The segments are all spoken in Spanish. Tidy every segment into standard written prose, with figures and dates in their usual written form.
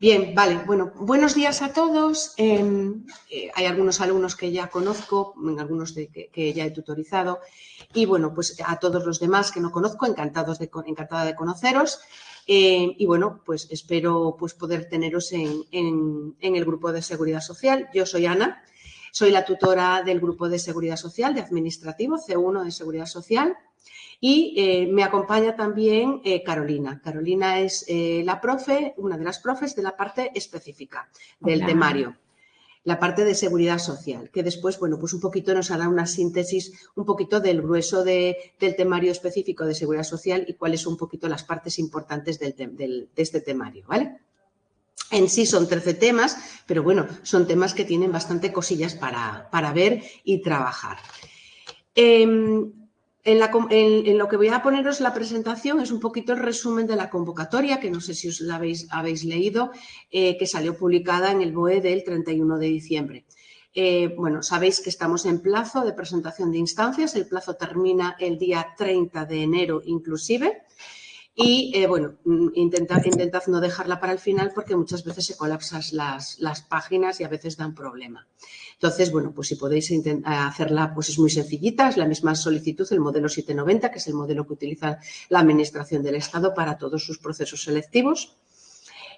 Bien, vale. Bueno, buenos días a todos. Hay algunos alumnos que ya conozco, algunos que ya he tutorizado. Y bueno, pues a todos los demás que no conozco, encantada de conoceros. Y bueno, pues espero pues, poder teneros en el grupo de Seguridad Social. Yo soy Ana, soy la tutora del grupo de Seguridad Social, de Administrativo, C1 de Seguridad Social. Y me acompaña también Carolina. Carolina es la profe, una de las profes de la parte específica del temario, la parte de seguridad social, que después, bueno, pues un poquito nos hará una síntesis un poquito del grueso del temario específico de seguridad social y cuáles son un poquito las partes importantes de este temario, ¿vale? En sí son 13 temas, pero bueno, son temas que tienen bastante cosillas para ver y trabajar. En lo que voy a poneros la presentación es un poquito el resumen de la convocatoria, que no sé si os la habéis leído, que salió publicada en el BOE del 31 de diciembre. Bueno, sabéis que estamos en plazo de presentación de instancias, el plazo termina el día 30 de enero inclusive. Y, bueno, intentad no dejarla para el final porque muchas veces se colapsan las páginas y a veces dan problema. Entonces, bueno, pues si podéis hacerla, pues es muy sencillita, es la misma solicitud, el modelo 790, que es el modelo que utiliza la Administración del Estado para todos sus procesos selectivos.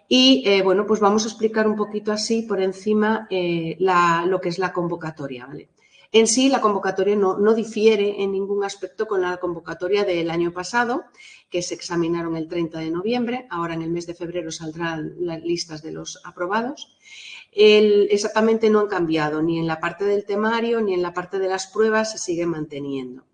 Y, bueno, pues vamos a explicar un poquito así por encima lo que es la convocatoria, ¿vale? En sí, la convocatoria no difiere en ningún aspecto con la convocatoria del año pasado, que se examinaron el 30 de noviembre. Ahora, en el mes de febrero, saldrán las listas de los aprobados. Exactamente no han cambiado, ni en la parte del temario, ni en la parte de las pruebas se sigue manteniendo.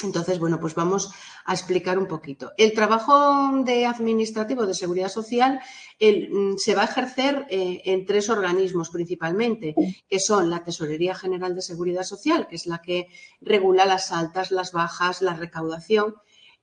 Entonces, bueno, pues vamos a explicar un poquito. El trabajo administrativo de seguridad social se va a ejercer en 3 organismos principalmente, que son la Tesorería General de Seguridad Social, que es la que regula las altas, las bajas, la recaudación.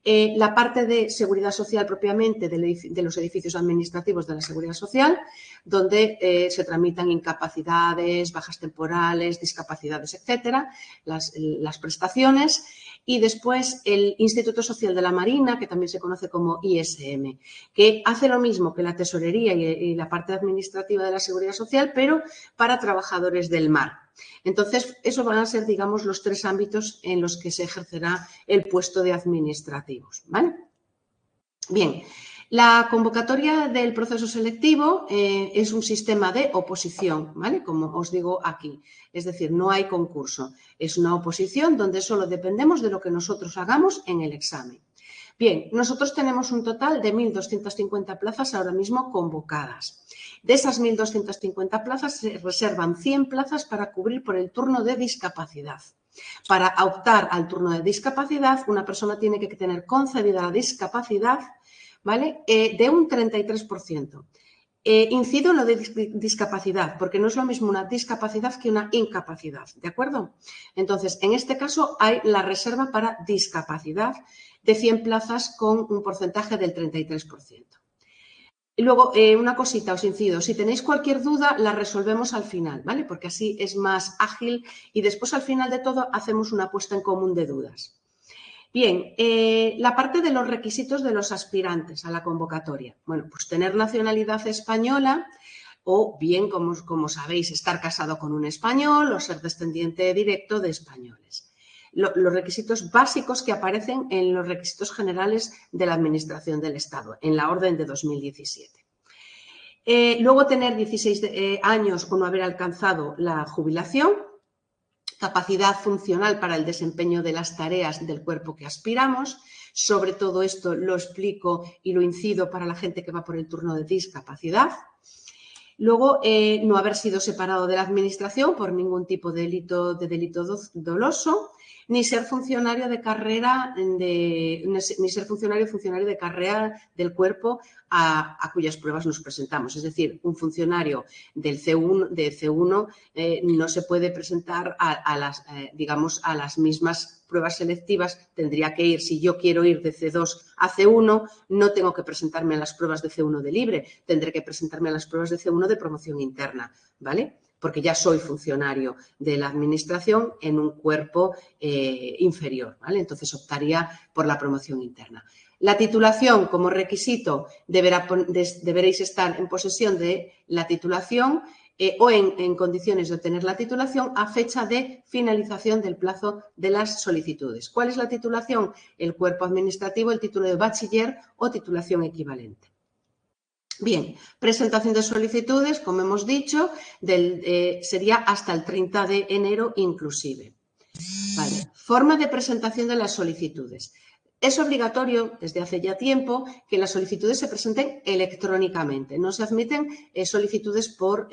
La parte de seguridad social propiamente de los edificios administrativos de la seguridad social, donde se tramitan incapacidades, bajas temporales, discapacidades, etcétera, las prestaciones. Y después el Instituto Social de la Marina, que también se conoce como ISM, que hace lo mismo que la tesorería y la parte administrativa de la seguridad social, pero para trabajadores del mar. Entonces, esos van a ser, digamos, los 3 ámbitos en los que se ejercerá el puesto de administrativos, ¿vale? Bien, la convocatoria del proceso selectivo es un sistema de oposición, ¿vale? Como os digo aquí. Es decir, no hay concurso. Es una oposición donde solo dependemos de lo que nosotros hagamos en el examen. Bien, nosotros tenemos un total de 1.250 plazas ahora mismo convocadas. De esas 1.250 plazas se reservan 100 plazas para cubrir por el turno de discapacidad. Para optar al turno de discapacidad, una persona tiene que tener concedida la discapacidad, ¿vale? De un 33%. Incido en lo de discapacidad, porque no es lo mismo una discapacidad que una incapacidad, ¿de acuerdo? Entonces, en este caso hay la reserva para discapacidad de 100 plazas con un porcentaje del 33%. Y luego, una cosita, os incido, si tenéis cualquier duda, la resolvemos al final, ¿vale? Porque así es más ágil y después al final de todo hacemos una puesta en común de dudas. Bien, la parte de los requisitos de los aspirantes a la convocatoria. Bueno, pues tener nacionalidad española o bien, como sabéis, estar casado con un español o ser descendiente directo de españoles. Los requisitos básicos que aparecen en los requisitos generales de la Administración del Estado, en la orden de 2017. Luego tener 16 años o no haber alcanzado la jubilación, capacidad funcional para el desempeño de las tareas del cuerpo que aspiramos. Sobre todo esto lo explico y lo incido para la gente que va por el turno de discapacidad. Luego, no haber sido separado de la Administración por ningún tipo de delito doloso, ni ser funcionario de carrera, ni ser funcionario de carrera del cuerpo a cuyas pruebas nos presentamos. Es decir, un funcionario del C1 no se puede presentar a las mismas pruebas selectivas. Tendría que ir, si yo quiero ir de C2 a C1, no tengo que presentarme a las pruebas de C1 de libre, tendré que presentarme a las pruebas de C1 de promoción interna, ¿vale? Porque ya soy funcionario de la Administración en un cuerpo inferior, ¿vale? Entonces optaría por la promoción interna. La titulación, como requisito, deberéis estar en posesión de la titulación o en condiciones de obtener la titulación a fecha de finalización del plazo de las solicitudes. ¿Cuál es la titulación? El cuerpo administrativo, el título de bachiller o titulación equivalente. Bien, presentación de solicitudes, como hemos dicho, sería hasta el 30 de enero inclusive. Vale. Forma de presentación de las solicitudes. Es obligatorio, desde hace ya tiempo, que las solicitudes se presenten electrónicamente. No se admiten solicitudes por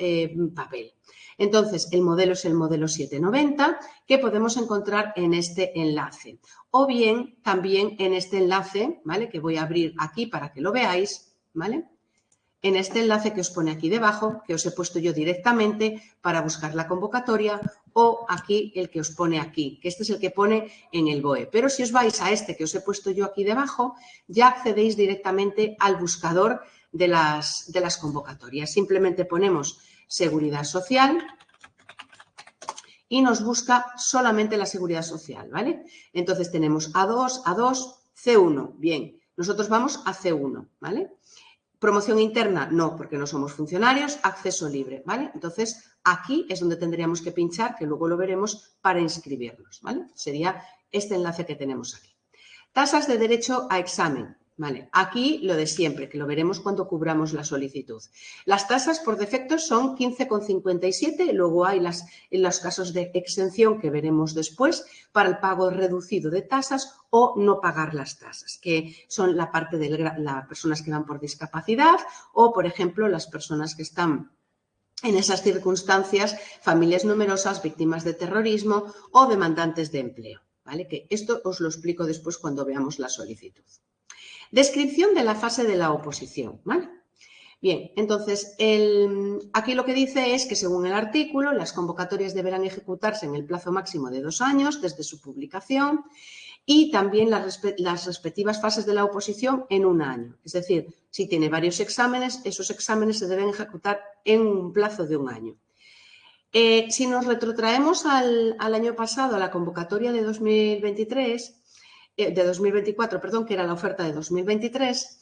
papel. Entonces, el modelo es el modelo 790, que podemos encontrar en este enlace. O bien, también en este enlace, ¿vale? Que voy a abrir aquí para que lo veáis, ¿vale? En este enlace que os pone aquí debajo, que os he puesto yo directamente para buscar la convocatoria, o aquí el que os pone aquí, que este es el que pone en el BOE. Pero si os vais a este que os he puesto yo aquí debajo, ya accedéis directamente al buscador de las convocatorias. Simplemente ponemos Seguridad Social y nos busca solamente la Seguridad Social, ¿vale? Entonces tenemos A2, A2, C1. Bien, nosotros vamos a C1, ¿vale? Promoción interna, no, porque no somos funcionarios. Acceso libre, ¿vale? Entonces, aquí es donde tendríamos que pinchar, que luego lo veremos, para inscribirnos, ¿vale? Sería este enlace que tenemos aquí. Tasas de derecho a examen, ¿vale? Aquí lo de siempre, que lo veremos cuando cubramos la solicitud. Las tasas por defecto son 15,57, luego hay los casos de exención que veremos después para el pago reducido de tasas o no pagar las tasas, que son la parte de las personas que van por discapacidad o, por ejemplo, las personas que están en esas circunstancias, familias numerosas, víctimas de terrorismo o demandantes de empleo, ¿vale? Que esto os lo explico después cuando veamos la solicitud. Descripción de la fase de la oposición, ¿vale? Bien, entonces, aquí lo que dice es que según el artículo, las convocatorias deberán ejecutarse en el plazo máximo de 2 años desde su publicación y también las respectivas fases de la oposición en 1 año. Es decir, si tiene varios exámenes, esos exámenes se deben ejecutar en un plazo de 1 año. Si nos retrotraemos al año pasado, a la convocatoria de 2023, de 2024, perdón, que era la oferta de 2023,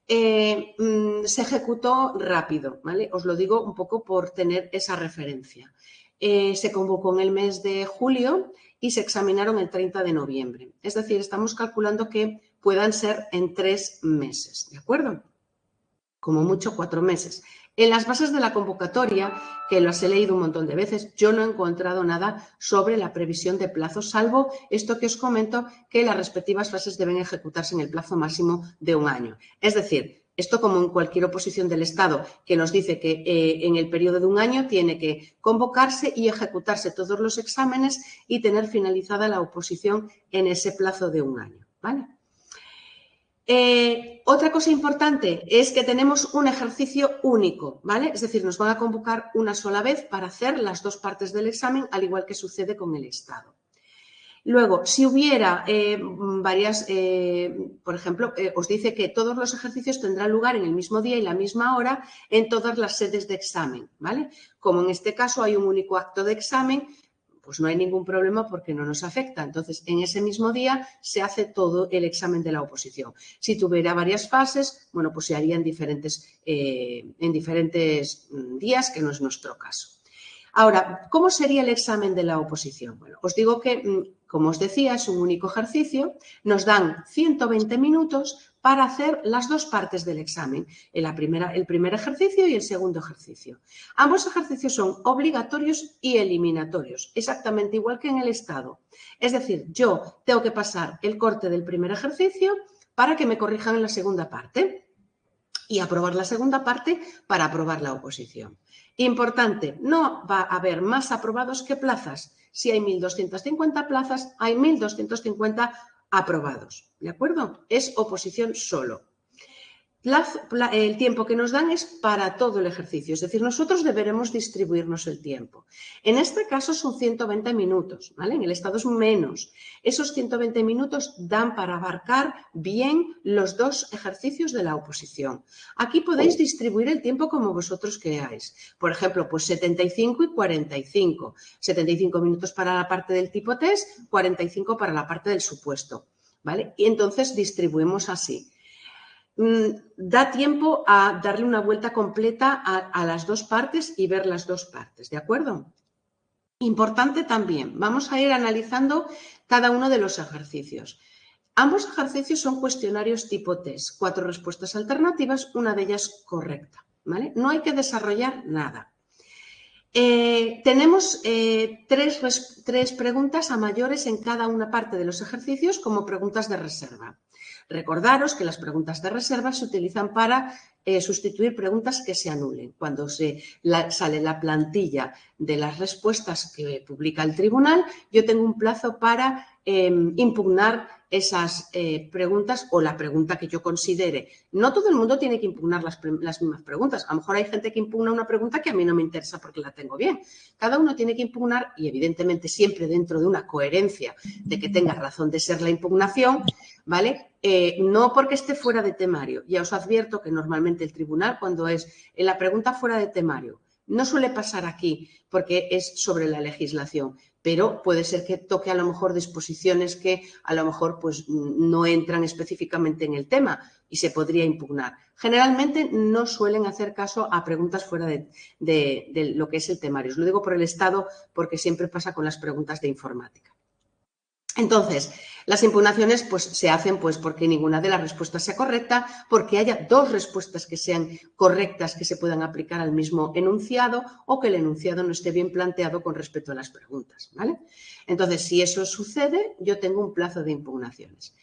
se ejecutó rápido, ¿vale? Os lo digo un poco por tener esa referencia. Se convocó en el mes de julio y se examinaron el 30 de noviembre. Es decir, estamos calculando que puedan ser en 3 meses, ¿de acuerdo? Como mucho 4 meses. En las bases de la convocatoria, que las he leído un montón de veces, yo no he encontrado nada sobre la previsión de plazos, salvo esto que os comento, que las respectivas fases deben ejecutarse en el plazo máximo de 1 año. Es decir, esto como en cualquier oposición del Estado, que nos dice que en el periodo de 1 año tiene que convocarse y ejecutarse todos los exámenes y tener finalizada la oposición en ese plazo de 1 año, ¿vale? Otra cosa importante es que tenemos un ejercicio único, ¿vale? Es decir, nos van a convocar una sola vez para hacer las 2 partes del examen, al igual que sucede con el Estado. Luego, si hubiera varias, por ejemplo, os dice que todos los ejercicios tendrán lugar en el mismo día y la misma hora en todas las sedes de examen, ¿vale? Como en este caso hay un único acto de examen, pues no hay ningún problema porque no nos afecta. Entonces, en ese mismo día se hace todo el examen de la oposición. Si tuviera varias fases, bueno, pues se haría en diferentes días, que no es nuestro caso. Ahora, ¿cómo sería el examen de la oposición? Bueno, os digo que, como os decía, es un único ejercicio. Nos dan 120 minutos para hacer las 2 partes del examen, el primer ejercicio y el segundo ejercicio. Ambos ejercicios son obligatorios y eliminatorios, exactamente igual que en el Estado. Es decir, yo tengo que pasar el corte del primer ejercicio para que me corrijan en la segunda parte y aprobar la segunda parte para aprobar la oposición. Importante, no va a haber más aprobados que plazas. Si hay 1.250 plazas, hay 1.250 aprobados, ¿de acuerdo? Es oposición solo. El tiempo que nos dan es para todo el ejercicio, es decir, nosotros deberemos distribuirnos el tiempo. En este caso son 120 minutos, ¿vale? En el Estado es menos. Esos 120 minutos dan para abarcar bien los 2 ejercicios de la oposición. Aquí podéis distribuir el tiempo como vosotros queráis. Por ejemplo, pues 75 y 45. 75 minutos para la parte del tipo test, 45 para la parte del supuesto, ¿vale? Y entonces distribuimos así. da tiempo a darle una vuelta completa a las dos partes y ver las dos partes, ¿de acuerdo? Importante también, vamos a ir analizando cada uno de los ejercicios. Ambos ejercicios son cuestionarios tipo test, 4 respuestas alternativas, una de ellas correcta, ¿vale? No hay que desarrollar nada. Tenemos tres preguntas a mayores en cada una parte de los ejercicios como preguntas de reserva. Recordaros que las preguntas de reserva se utilizan para sustituir preguntas que se anulen. Cuando sale la plantilla de las respuestas que publica el tribunal, yo tengo un plazo para impugnar esas preguntas o la pregunta que yo considere. No todo el mundo tiene que impugnar las mismas preguntas. A lo mejor hay gente que impugna una pregunta que a mí no me interesa porque la tengo bien. Cada uno tiene que impugnar y evidentemente siempre dentro de una coherencia de que tenga razón de ser la impugnación, ¿vale? No porque esté fuera de temario. Ya os advierto que normalmente el tribunal, cuando es en la pregunta fuera de temario, no suele pasar aquí porque es sobre la legislación, pero puede ser que toque a lo mejor disposiciones que a lo mejor pues, no entran específicamente en el tema y se podría impugnar. Generalmente no suelen hacer caso a preguntas fuera de lo que es el temario. Os lo digo por el Estado porque siempre pasa con las preguntas de informática. Entonces, las impugnaciones pues, se hacen pues, porque ninguna de las respuestas sea correcta, porque haya dos respuestas que sean correctas que se puedan aplicar al mismo enunciado o que el enunciado no esté bien planteado con respecto a las preguntas, ¿vale? Entonces, si eso sucede, yo tengo un plazo de impugnaciones.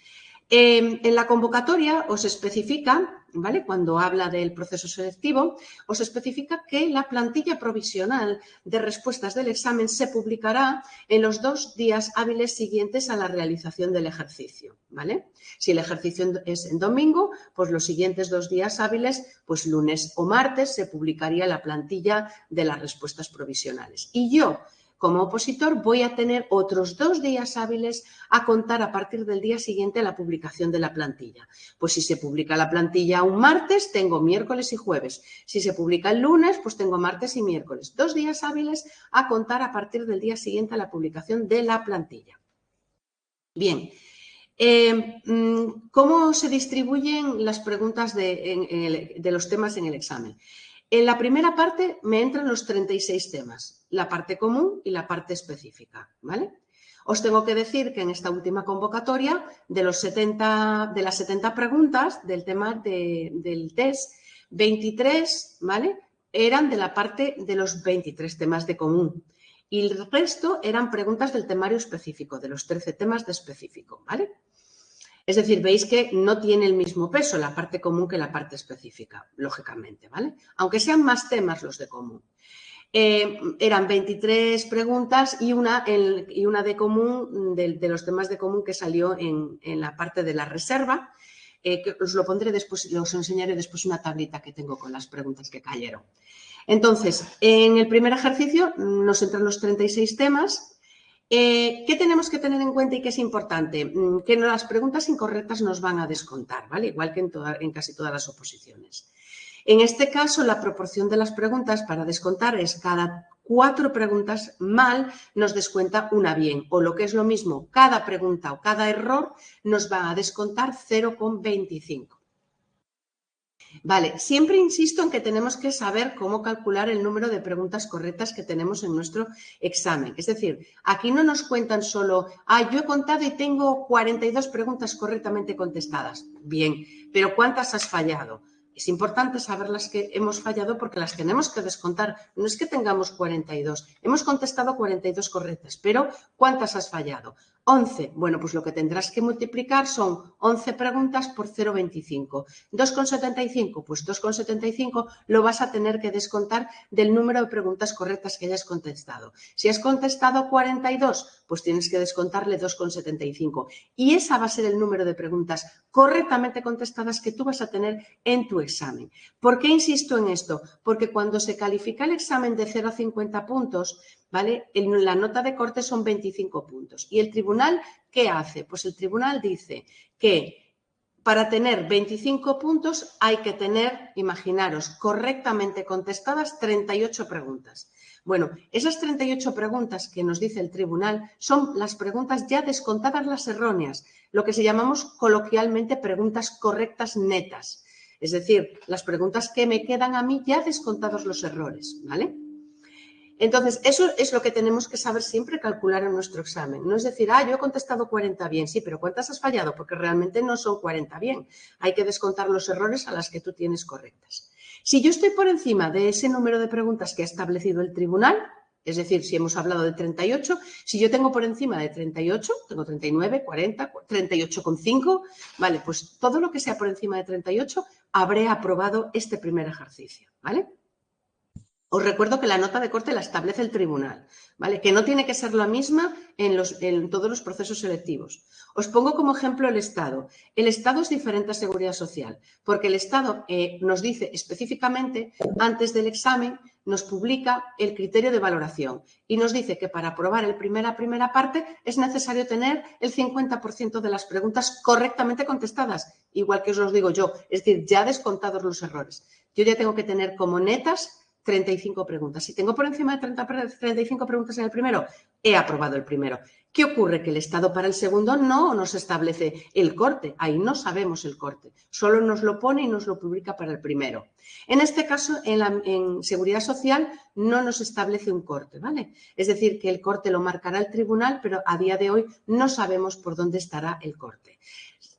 En la convocatoria os especifica, ¿vale? Cuando habla del proceso selectivo, os especifica que la plantilla provisional de respuestas del examen se publicará en los 2 días hábiles siguientes a la realización del ejercicio, ¿vale? Si el ejercicio es en domingo, pues los siguientes 2 días hábiles, pues lunes o martes, se publicaría la plantilla de las respuestas provisionales. Y yo, como opositor, voy a tener otros 2 días hábiles a contar a partir del día siguiente a la publicación de la plantilla. Pues si se publica la plantilla un martes, tengo miércoles y jueves. Si se publica el lunes, pues tengo martes y miércoles. 2 días hábiles a contar a partir del día siguiente a la publicación de la plantilla. Bien. ¿Cómo se distribuyen las preguntas de los temas en el examen? En la primera parte me entran los 36 temas, la parte común y la parte específica, ¿vale? Os tengo que decir que en esta última convocatoria, de las 70 preguntas del tema del test, 23, ¿vale? Eran de la parte de los 23 temas de común. Y el resto eran preguntas del temario específico, de los 13 temas de específico, ¿vale? Es decir, veis que no tiene el mismo peso la parte común que la parte específica, lógicamente, ¿vale? Aunque sean más temas los de común. Eran 23 preguntas y una de común, de los temas de común que salió en la parte de la reserva, que os lo pondré después, os enseñaré después una tablita que tengo con las preguntas que cayeron. Entonces, en el primer ejercicio nos entran los 36 temas. ¿Qué tenemos que tener en cuenta y qué es importante? Que las preguntas incorrectas nos van a descontar, ¿vale? Igual que en casi todas las oposiciones. En este caso, la proporción de las preguntas para descontar es cada 4 preguntas mal nos descuenta una bien, o lo que es lo mismo, cada pregunta o cada error nos va a descontar 0,25. Vale, siempre insisto en que tenemos que saber cómo calcular el número de preguntas correctas que tenemos en nuestro examen. Es decir, aquí no nos cuentan solo, yo he contado y tengo 42 preguntas correctamente contestadas. Bien, pero ¿cuántas has fallado? Es importante saber las que hemos fallado porque las tenemos que descontar. No es que tengamos 42, hemos contestado 42 correctas, pero ¿cuántas has fallado? 11. Bueno, pues lo que tendrás que multiplicar son 11 preguntas por 0,25. 2,75, pues 2,75 lo vas a tener que descontar del número de preguntas correctas que hayas contestado. Si has contestado 42, pues tienes que descontarle 2,75. Y esa va a ser el número de preguntas correctamente contestadas que tú vas a tener en tu examen. ¿Por qué insisto en esto? Porque cuando se califica el examen de 0 a 50 puntos, ¿vale? La nota de corte son 25 puntos. ¿Y el tribunal qué hace? Pues el tribunal dice que para tener 25 puntos hay que tener, imaginaros, correctamente contestadas 38 preguntas. Bueno, esas 38 preguntas que nos dice el tribunal son las preguntas ya descontadas las erróneas. lo que se llamamos coloquialmente preguntas correctas netas. Es decir, las preguntas que me quedan a mí ya descontados los errores, ¿vale? Entonces, eso es lo que tenemos que saber siempre calcular en nuestro examen. No es decir, yo he contestado 40 bien, sí, pero ¿cuántas has fallado? Porque realmente no son 40 bien. Hay que descontar los errores a las que tú tienes correctas. Si yo estoy por encima de ese número de preguntas que ha establecido el tribunal, es decir, si hemos hablado de 38, si yo tengo por encima de 38, tengo 39, 40, 38,5, vale, pues todo lo que sea por encima de 38 habré aprobado este primer ejercicio, ¿vale? Os recuerdo que la nota de corte la establece el tribunal, ¿vale? Que no tiene que ser la misma en todos los procesos selectivos. Os pongo como ejemplo el Estado. El Estado es diferente a Seguridad Social, porque el Estado nos dice específicamente, antes del examen, nos publica el criterio de valoración y nos dice que para aprobar la primera parte es necesario tener el 50% de las preguntas correctamente contestadas, igual que os los digo yo, es decir, ya descontados los errores. Yo ya tengo que tener como netas 35 preguntas. Si tengo por encima de 35 preguntas en el primero, he aprobado el primero. ¿Qué ocurre? Que el Estado para el segundo no nos establece el corte. Ahí no sabemos el corte. Solo nos lo pone y nos lo publica para el primero. En este caso, en Seguridad Social no nos establece un corte, ¿vale? Es decir, que el corte lo marcará el tribunal, pero a día de hoy no sabemos por dónde estará el corte.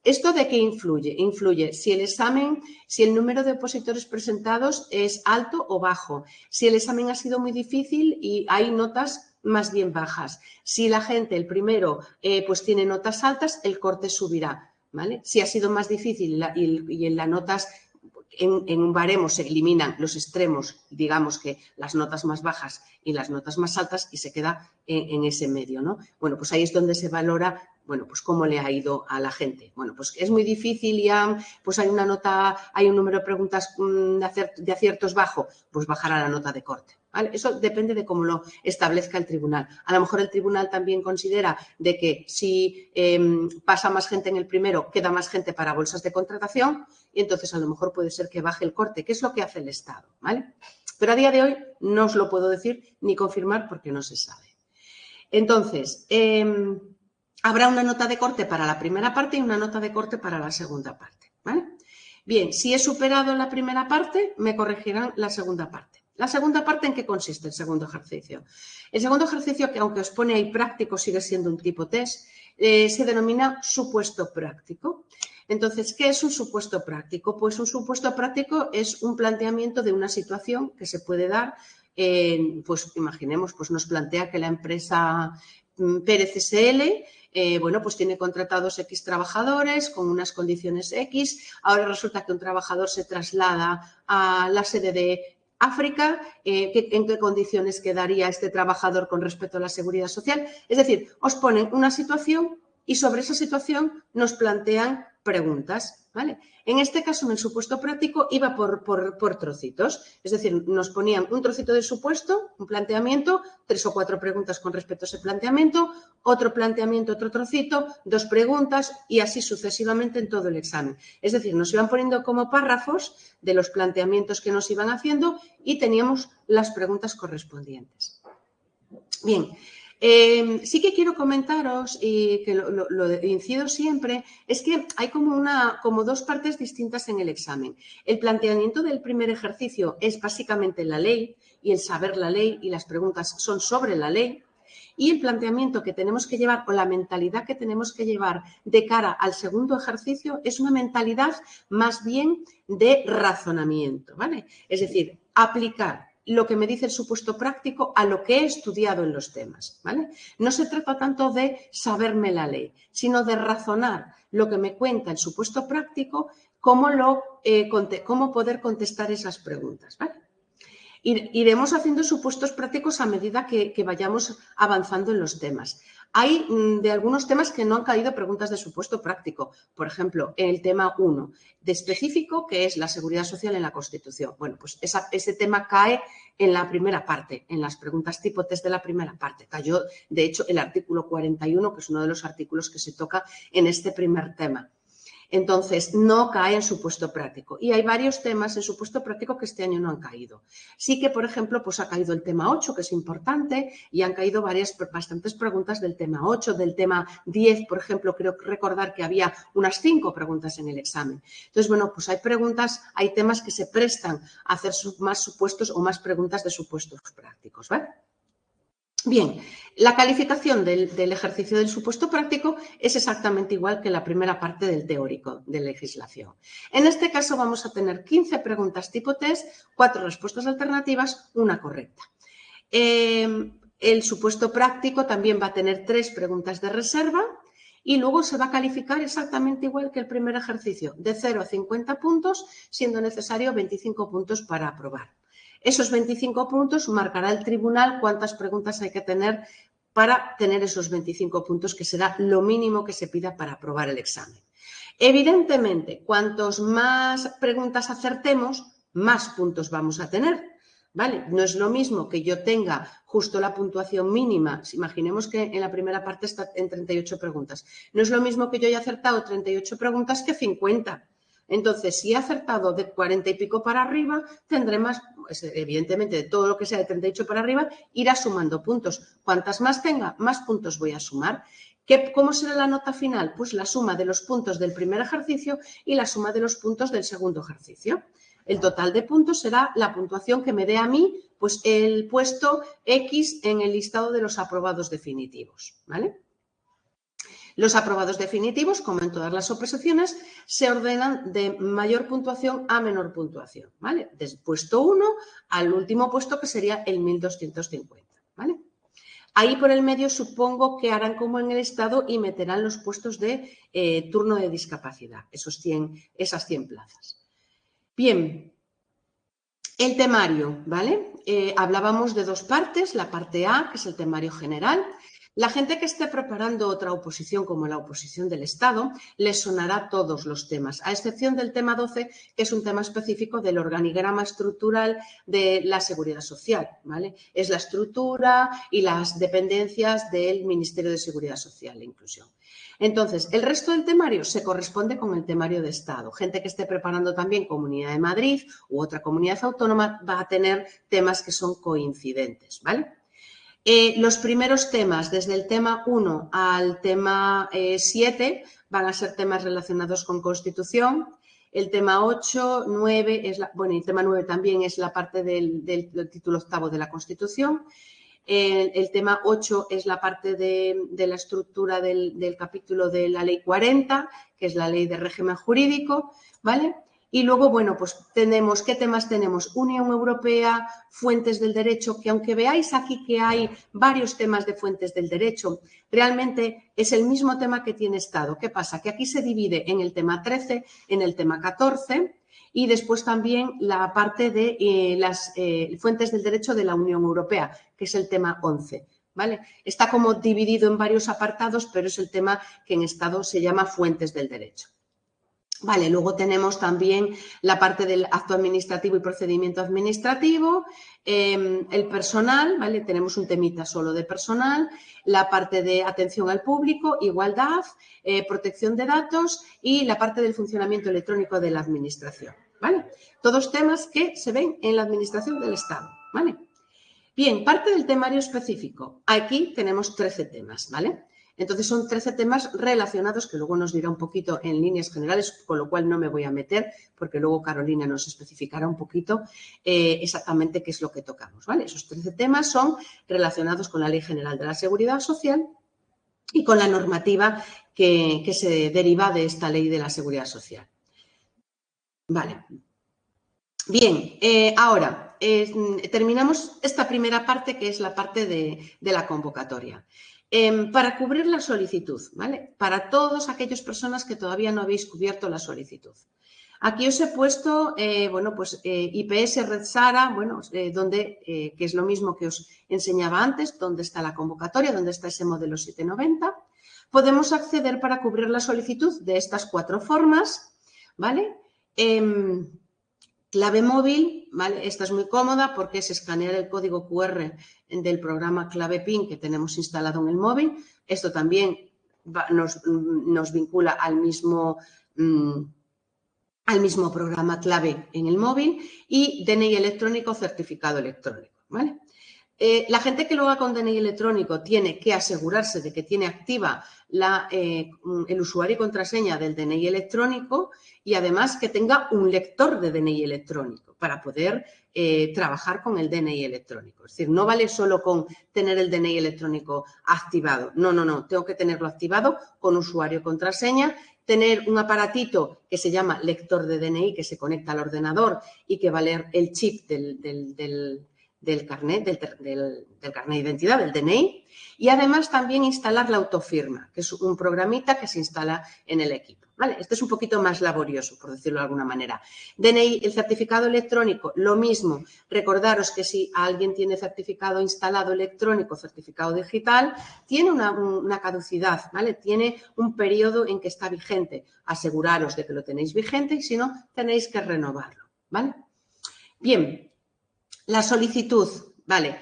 ¿Esto de qué influye? Influye si el número de opositores presentados es alto o bajo, si el examen ha sido muy difícil y hay notas más bien bajas. Si la gente, el primero, pues tiene notas altas, el corte subirá, ¿vale? Si ha sido más difícil y en las notas, en un baremo se eliminan los extremos, digamos que las notas más bajas y las notas más altas y se queda en ese medio, ¿no? Bueno, pues ahí es donde se valora, bueno, pues cómo le ha ido a la gente. Bueno, pues es muy difícil y pues hay una nota, hay un número de preguntas de aciertos bajo, pues bajará la nota de corte, ¿vale? Eso depende de cómo lo establezca el tribunal. A lo mejor el tribunal también considera de que si pasa más gente en el primero, queda más gente para bolsas de contratación y entonces a lo mejor puede ser que baje el corte, que es lo que hace el Estado, ¿vale? Pero a día de hoy no os lo puedo decir ni confirmar porque no se sabe. Entonces, habrá una nota de corte para la primera parte y una nota de corte para la segunda parte, ¿vale? Bien, si he superado la primera parte, me corregirán la segunda parte. ¿La segunda parte en qué consiste el segundo ejercicio? El segundo ejercicio, que aunque os pone ahí práctico, sigue siendo un tipo test, se denomina supuesto práctico. Entonces, ¿qué es un supuesto práctico? Pues un supuesto práctico es un planteamiento de una situación que se puede dar, pues imaginemos, pues nos plantea que la empresa Pérez SL, bueno, pues tiene contratados X trabajadores con unas condiciones X. Ahora resulta que un trabajador se traslada a la sede de África. ¿En qué condiciones quedaría este trabajador con respecto a la seguridad social? Es decir, os ponen una situación y sobre esa situación nos plantean preguntas, ¿vale? En este caso, en el supuesto práctico, iba por trocitos. Es decir, nos ponían un trocito de supuesto, un planteamiento, 3 o 4 preguntas con respecto a ese planteamiento, otro planteamiento, otro trocito, 2 preguntas y así sucesivamente en todo el examen. Es decir, nos iban poniendo como párrafos de los planteamientos que nos iban haciendo y teníamos las preguntas correspondientes. Bien. Sí que quiero comentaros, y que lo incido siempre, es que hay como 2 partes distintas en el examen. El planteamiento del primer ejercicio es básicamente la ley y el saber la ley y las preguntas son sobre la ley. Y el planteamiento que tenemos que llevar o la mentalidad que tenemos que llevar de cara al segundo ejercicio es una mentalidad más bien de razonamiento, ¿vale? Es decir, aplicar lo que me dice el supuesto práctico a lo que he estudiado en los temas, ¿vale? No se trata tanto de saberme la ley, sino de razonar lo que me cuenta el supuesto práctico, cómo poder contestar esas preguntas, ¿vale? Iremos haciendo supuestos prácticos a medida que vayamos avanzando en los temas. Hay de algunos temas que no han caído preguntas de supuesto práctico. Por ejemplo, en el tema 1 de específico, que es la seguridad social en la Constitución. Bueno, pues ese tema cae en la primera parte, en las preguntas tipo test de la primera parte. Cayó, de hecho, el artículo 41, que es uno de los artículos que se toca en este primer tema. Entonces, no cae en supuesto práctico. Y hay varios temas en supuesto práctico que este año no han caído. Sí que, por ejemplo, pues ha caído el tema 8, que es importante, y han caído bastantes preguntas del tema 8, del tema 10, por ejemplo, creo recordar que había unas 5 preguntas en el examen. Entonces, bueno, pues hay preguntas, hay temas que se prestan a hacer más supuestos o más preguntas de supuestos prácticos, ¿vale? Bien, la calificación del ejercicio del supuesto práctico es exactamente igual que la primera parte del teórico de legislación. En este caso vamos a tener 15 preguntas tipo test, 4 respuestas alternativas, una correcta. El supuesto práctico también va a tener 3 preguntas de reserva y luego se va a calificar exactamente igual que el primer ejercicio, de 0 a 50 puntos, siendo necesario 25 puntos para aprobar. Esos 25 puntos marcará el tribunal cuántas preguntas hay que tener para tener esos 25 puntos, que será lo mínimo que se pida para aprobar el examen. Evidentemente, cuantos más preguntas acertemos, más puntos vamos a tener, ¿vale? No es lo mismo que yo tenga justo la puntuación mínima, imaginemos que en la primera parte está en 38 preguntas, no es lo mismo que yo haya acertado 38 preguntas que 50. Entonces, si he acertado de 40 y pico para arriba, tendré más, pues, evidentemente, de todo lo que sea de 38 para arriba, irá sumando puntos. Cuantas más tenga, más puntos voy a sumar. ¿Cómo será la nota final? Pues la suma de los puntos del primer ejercicio y la suma de los puntos del segundo ejercicio. El total de puntos será la puntuación que me dé a mí, pues el puesto X en el listado de los aprobados definitivos, ¿vale? Los aprobados definitivos, como en todas las oposiciones, se ordenan de mayor puntuación a menor puntuación, ¿vale? Del puesto 1 al último puesto, que sería el 1250, ¿vale? Ahí por el medio supongo que harán como en el Estado y meterán los puestos de turno de discapacidad, esas 100 plazas. Bien, el temario, ¿vale? Hablábamos de 2 partes, la parte A, que es el temario general. La gente que esté preparando otra oposición, como la oposición del Estado, les sonará todos los temas, a excepción del tema 12, que es un tema específico del organigrama estructural de la Seguridad Social, ¿vale? Es la estructura y las dependencias del Ministerio de Seguridad Social e Inclusión. Entonces, el resto del temario se corresponde con el temario de Estado. Gente que esté preparando también Comunidad de Madrid u otra comunidad autónoma va a tener temas que son coincidentes, ¿vale? Los primeros temas, desde el tema 1 al tema 7, van a ser temas relacionados con Constitución. El tema 8, 9, el tema 9 también es la parte del título 8 de la Constitución. El tema 8 es la parte de la estructura del capítulo de la Ley 40, que es la Ley de Régimen Jurídico, ¿vale? Y luego, bueno, pues tenemos, ¿qué temas tenemos? Unión Europea, fuentes del derecho, que aunque veáis aquí que hay varios temas de fuentes del derecho, realmente es el mismo tema que tiene Estado. ¿Qué pasa? Que aquí se divide en el tema 13, en el tema 14 y después también la parte de las fuentes del derecho de la Unión Europea, que es el tema 11. ¿Vale? Está como dividido en varios apartados, pero es el tema que en Estado se llama fuentes del derecho. Vale, luego tenemos también la parte del acto administrativo y procedimiento administrativo, el personal, ¿vale? Tenemos un temita solo de personal, la parte de atención al público, igualdad, protección de datos y la parte del funcionamiento electrónico de la administración, ¿vale? Todos temas que se ven en la administración del Estado, ¿vale? Bien, parte del temario específico. Aquí tenemos 13 temas, ¿vale? Entonces son 13 temas relacionados que luego nos dirá un poquito en líneas generales, con lo cual no me voy a meter porque luego Carolina nos especificará un poquito exactamente qué es lo que tocamos, ¿vale? Esos 13 temas son relacionados con la Ley General de la Seguridad Social y con la normativa que se deriva de esta Ley de la Seguridad Social. Vale. Bien, ahora terminamos esta primera parte, que es la parte de la convocatoria. Para cubrir la solicitud, ¿vale? Para todas aquellas personas que todavía no habéis cubierto la solicitud. Aquí os he puesto, bueno, pues IPS Red Sara, bueno, que es lo mismo que os enseñaba antes, donde está la convocatoria, donde está ese modelo 790. Podemos acceder para cubrir la solicitud de estas 4 formas, ¿vale? Clave móvil, ¿vale? Esta es muy cómoda porque es escanear el código QR del programa Clave PIN que tenemos instalado en el móvil. Esto también nos vincula al mismo al mismo programa clave en el móvil y DNI electrónico, certificado electrónico, ¿vale? La gente que lo haga con DNI electrónico tiene que asegurarse de que tiene activa el usuario y contraseña del DNI electrónico y además que tenga un lector de DNI electrónico para poder trabajar con el DNI electrónico. Es decir, no vale solo con tener el DNI electrónico activado. No. Tengo que tenerlo activado con usuario y contraseña, tener un aparatito que se llama lector de DNI que se conecta al ordenador y que va a leer el chip del carnet de identidad, del DNI, y además también instalar la autofirma, que es un programita que se instala en el equipo, ¿vale? Este es un poquito más laborioso, por decirlo de alguna manera. DNI, el certificado electrónico, lo mismo. Recordaros que si alguien tiene certificado instalado electrónico, certificado digital, tiene una caducidad, ¿vale? Tiene un periodo en que está vigente. Aseguraros de que lo tenéis vigente y si no, tenéis que renovarlo, ¿vale? Bien. La solicitud, vale.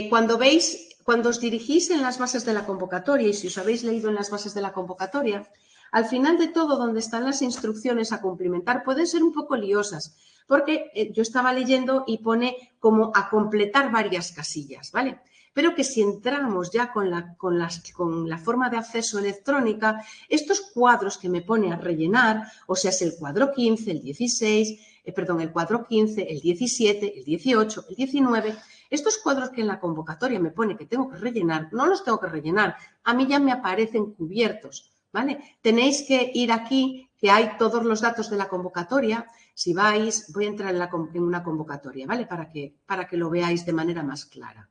Cuando os dirigís en las bases de la convocatoria y si os habéis leído en las bases de la convocatoria, al final de todo, donde están las instrucciones a cumplimentar, pueden ser un poco liosas, porque yo estaba leyendo y pone como a completar varias casillas, ¿vale? Pero que si entramos ya con la forma de acceso electrónica, estos cuadros que me pone a rellenar, o sea, es el cuadro 15, el 16, el cuadro 15, el 17, el 18, el 19, estos cuadros que en la convocatoria me pone que tengo que rellenar, no los tengo que rellenar, a mí ya me aparecen cubiertos, ¿vale? Tenéis que ir aquí, que hay todos los datos de la convocatoria. Si vais, voy a entrar en una convocatoria, ¿vale? Para que lo veáis de manera más clara.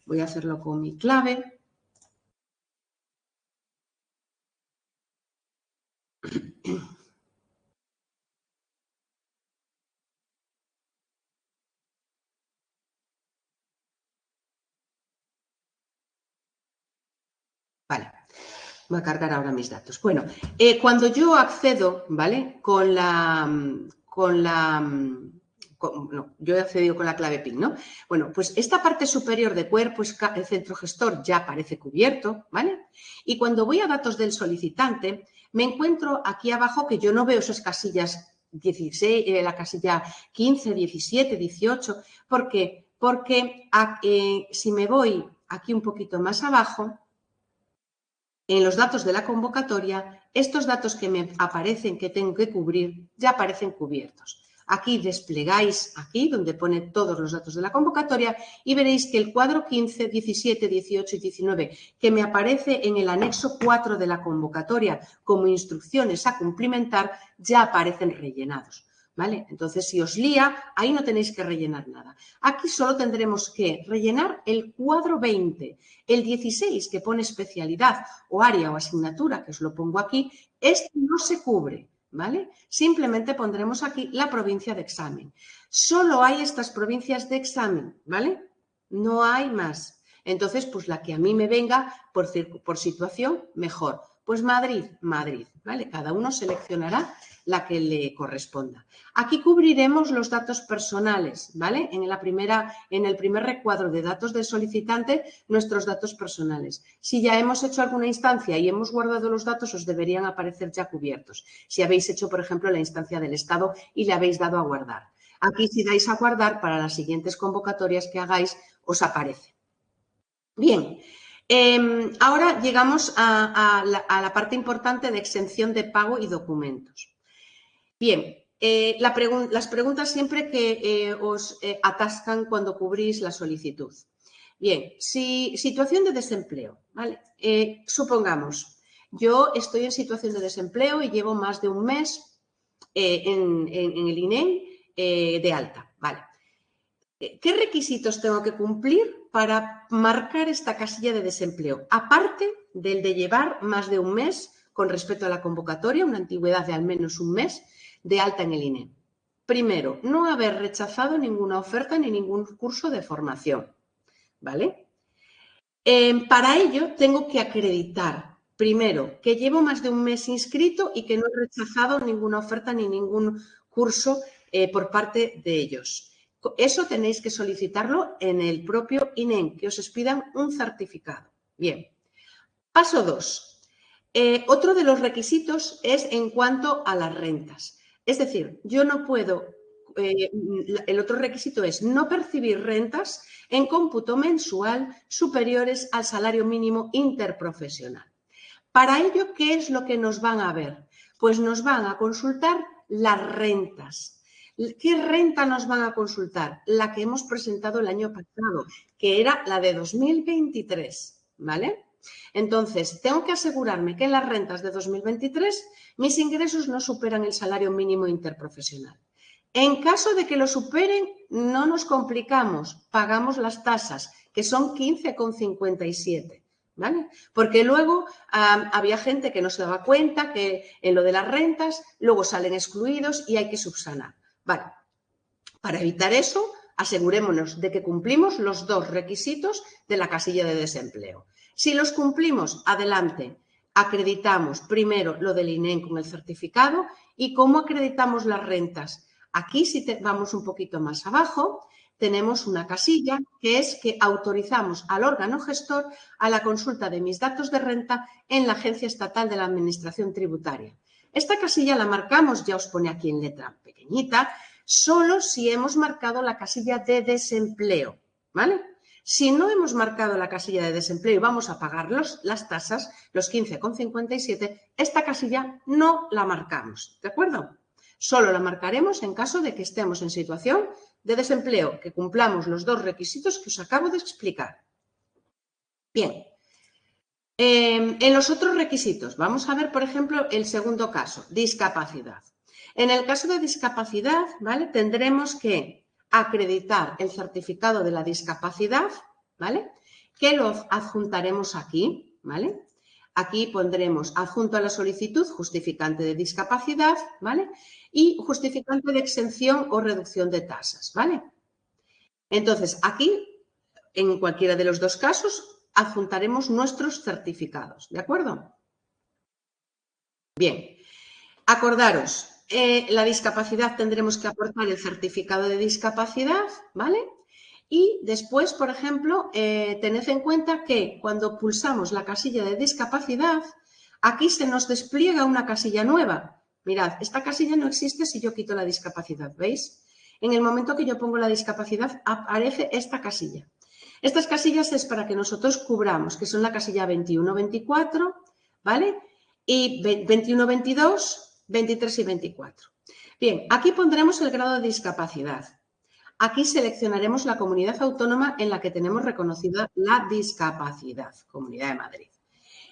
Voy a hacerlo con mi clave. Vale, voy a cargar ahora mis datos. Bueno, cuando yo accedo, ¿vale? Yo he accedido con la clave PIN, ¿no? Bueno, pues esta parte superior de cuerpo, el centro gestor, ya aparece cubierto, ¿vale? Y cuando voy a datos del solicitante, me encuentro aquí abajo que yo no veo esas casillas 16, la casilla 15, 17, 18. ¿Por qué? Porque si me voy aquí un poquito más abajo, en los datos de la convocatoria, estos datos que me aparecen que tengo que cubrir ya aparecen cubiertos. Aquí desplegáis aquí donde pone todos los datos de la convocatoria y veréis que el cuadro 15, 17, 18 y 19 que me aparece en el anexo 4 de la convocatoria como instrucciones a cumplimentar ya aparecen rellenados. ¿Vale? Entonces, si os lía, ahí no tenéis que rellenar nada. Aquí solo tendremos que rellenar el cuadro 20, el 16 que pone especialidad o área o asignatura, que os lo pongo aquí, este no se cubre, ¿vale? Simplemente pondremos aquí la provincia de examen. Solo hay estas provincias de examen, ¿vale? No hay más. Entonces, pues la que a mí me venga por situación, mejor. Pues Madrid, ¿vale? Cada uno seleccionará la que le corresponda. Aquí cubriremos los datos personales, ¿vale? En el primer recuadro de datos del solicitante, nuestros datos personales. Si ya hemos hecho alguna instancia y hemos guardado los datos, os deberían aparecer ya cubiertos. Si habéis hecho, por ejemplo, la instancia del Estado y le habéis dado a guardar. Aquí, si dais a guardar, para las siguientes convocatorias que hagáis, os aparece. Bien. Ahora llegamos a la parte importante de exención de pago y documentos. Bien, las preguntas siempre que os atascan cuando cubrís la solicitud. Bien, situación de desempleo, ¿vale? Supongamos, yo estoy en situación de desempleo y llevo más de un mes en el INEM de alta, ¿vale? ¿Qué requisitos tengo que cumplir para marcar esta casilla de desempleo? Aparte del de llevar más de un mes con respecto a la convocatoria, una antigüedad de al menos un mes de alta en el INEM. Primero, no haber rechazado ninguna oferta ni ningún curso de formación, ¿vale? Para ello, tengo que acreditar, primero, que llevo más de un mes inscrito y que no he rechazado ninguna oferta ni ningún curso por parte de ellos. Eso tenéis que solicitarlo en el propio INEM, que os pidan un certificado. Bien. Paso 2. Otro de los requisitos es en cuanto a las rentas. Es decir, yo no puedo, el otro requisito es no percibir rentas en cómputo mensual superiores al salario mínimo interprofesional. Para ello, ¿qué es lo que nos van a ver? Pues nos van a consultar las rentas. ¿Qué renta nos van a consultar? La que hemos presentado el año pasado, que era la de 2023, ¿vale? Entonces, tengo que asegurarme que en las rentas de 2023 mis ingresos no superan el salario mínimo interprofesional. En caso de que lo superen, no nos complicamos, pagamos las tasas, que son 15,57, ¿vale? Porque luego había gente que no se daba cuenta que en lo de las rentas luego salen excluidos y hay que subsanar. Vale, para evitar eso, asegurémonos de que cumplimos los dos requisitos de la casilla de desempleo. Si los cumplimos, adelante, acreditamos primero lo del INEM con el certificado y cómo acreditamos las rentas. Aquí, si vamos un poquito más abajo, tenemos una casilla que es que autorizamos al órgano gestor a la consulta de mis datos de renta en la Agencia Estatal de la Administración Tributaria. Esta casilla la marcamos, ya os pone aquí en letra pequeñita, solo si hemos marcado la casilla de desempleo, ¿vale? Si no hemos marcado la casilla de desempleo y vamos a pagar las tasas, los 15,57, esta casilla no la marcamos, ¿de acuerdo? Solo la marcaremos en caso de que estemos en situación de desempleo, que cumplamos los dos requisitos que os acabo de explicar. Bien. En los otros requisitos, vamos a ver, por ejemplo, el segundo caso, discapacidad. En el caso de discapacidad, ¿vale? Tendremos que acreditar el certificado de la discapacidad, ¿vale? Que lo adjuntaremos aquí, ¿vale? Aquí pondremos adjunto a la solicitud justificante de discapacidad, ¿vale? Y justificante de exención o reducción de tasas, ¿vale? Entonces, aquí, en cualquiera de los dos casos, adjuntaremos nuestros certificados, ¿de acuerdo? Bien, acordaros, la discapacidad tendremos que aportar el certificado de discapacidad, ¿vale? Y después, por ejemplo, tened en cuenta que cuando pulsamos la casilla de discapacidad, aquí se nos despliega una casilla nueva. Mirad, esta casilla no existe si yo quito la discapacidad, ¿veis? En el momento que yo pongo la discapacidad, aparece esta casilla. Estas casillas es para que nosotros cubramos, que son la casilla 21-24, ¿vale? Y 21-22, 23 y 24. Bien, aquí pondremos el grado de discapacidad. Aquí seleccionaremos la comunidad autónoma en la que tenemos reconocida la discapacidad, Comunidad de Madrid.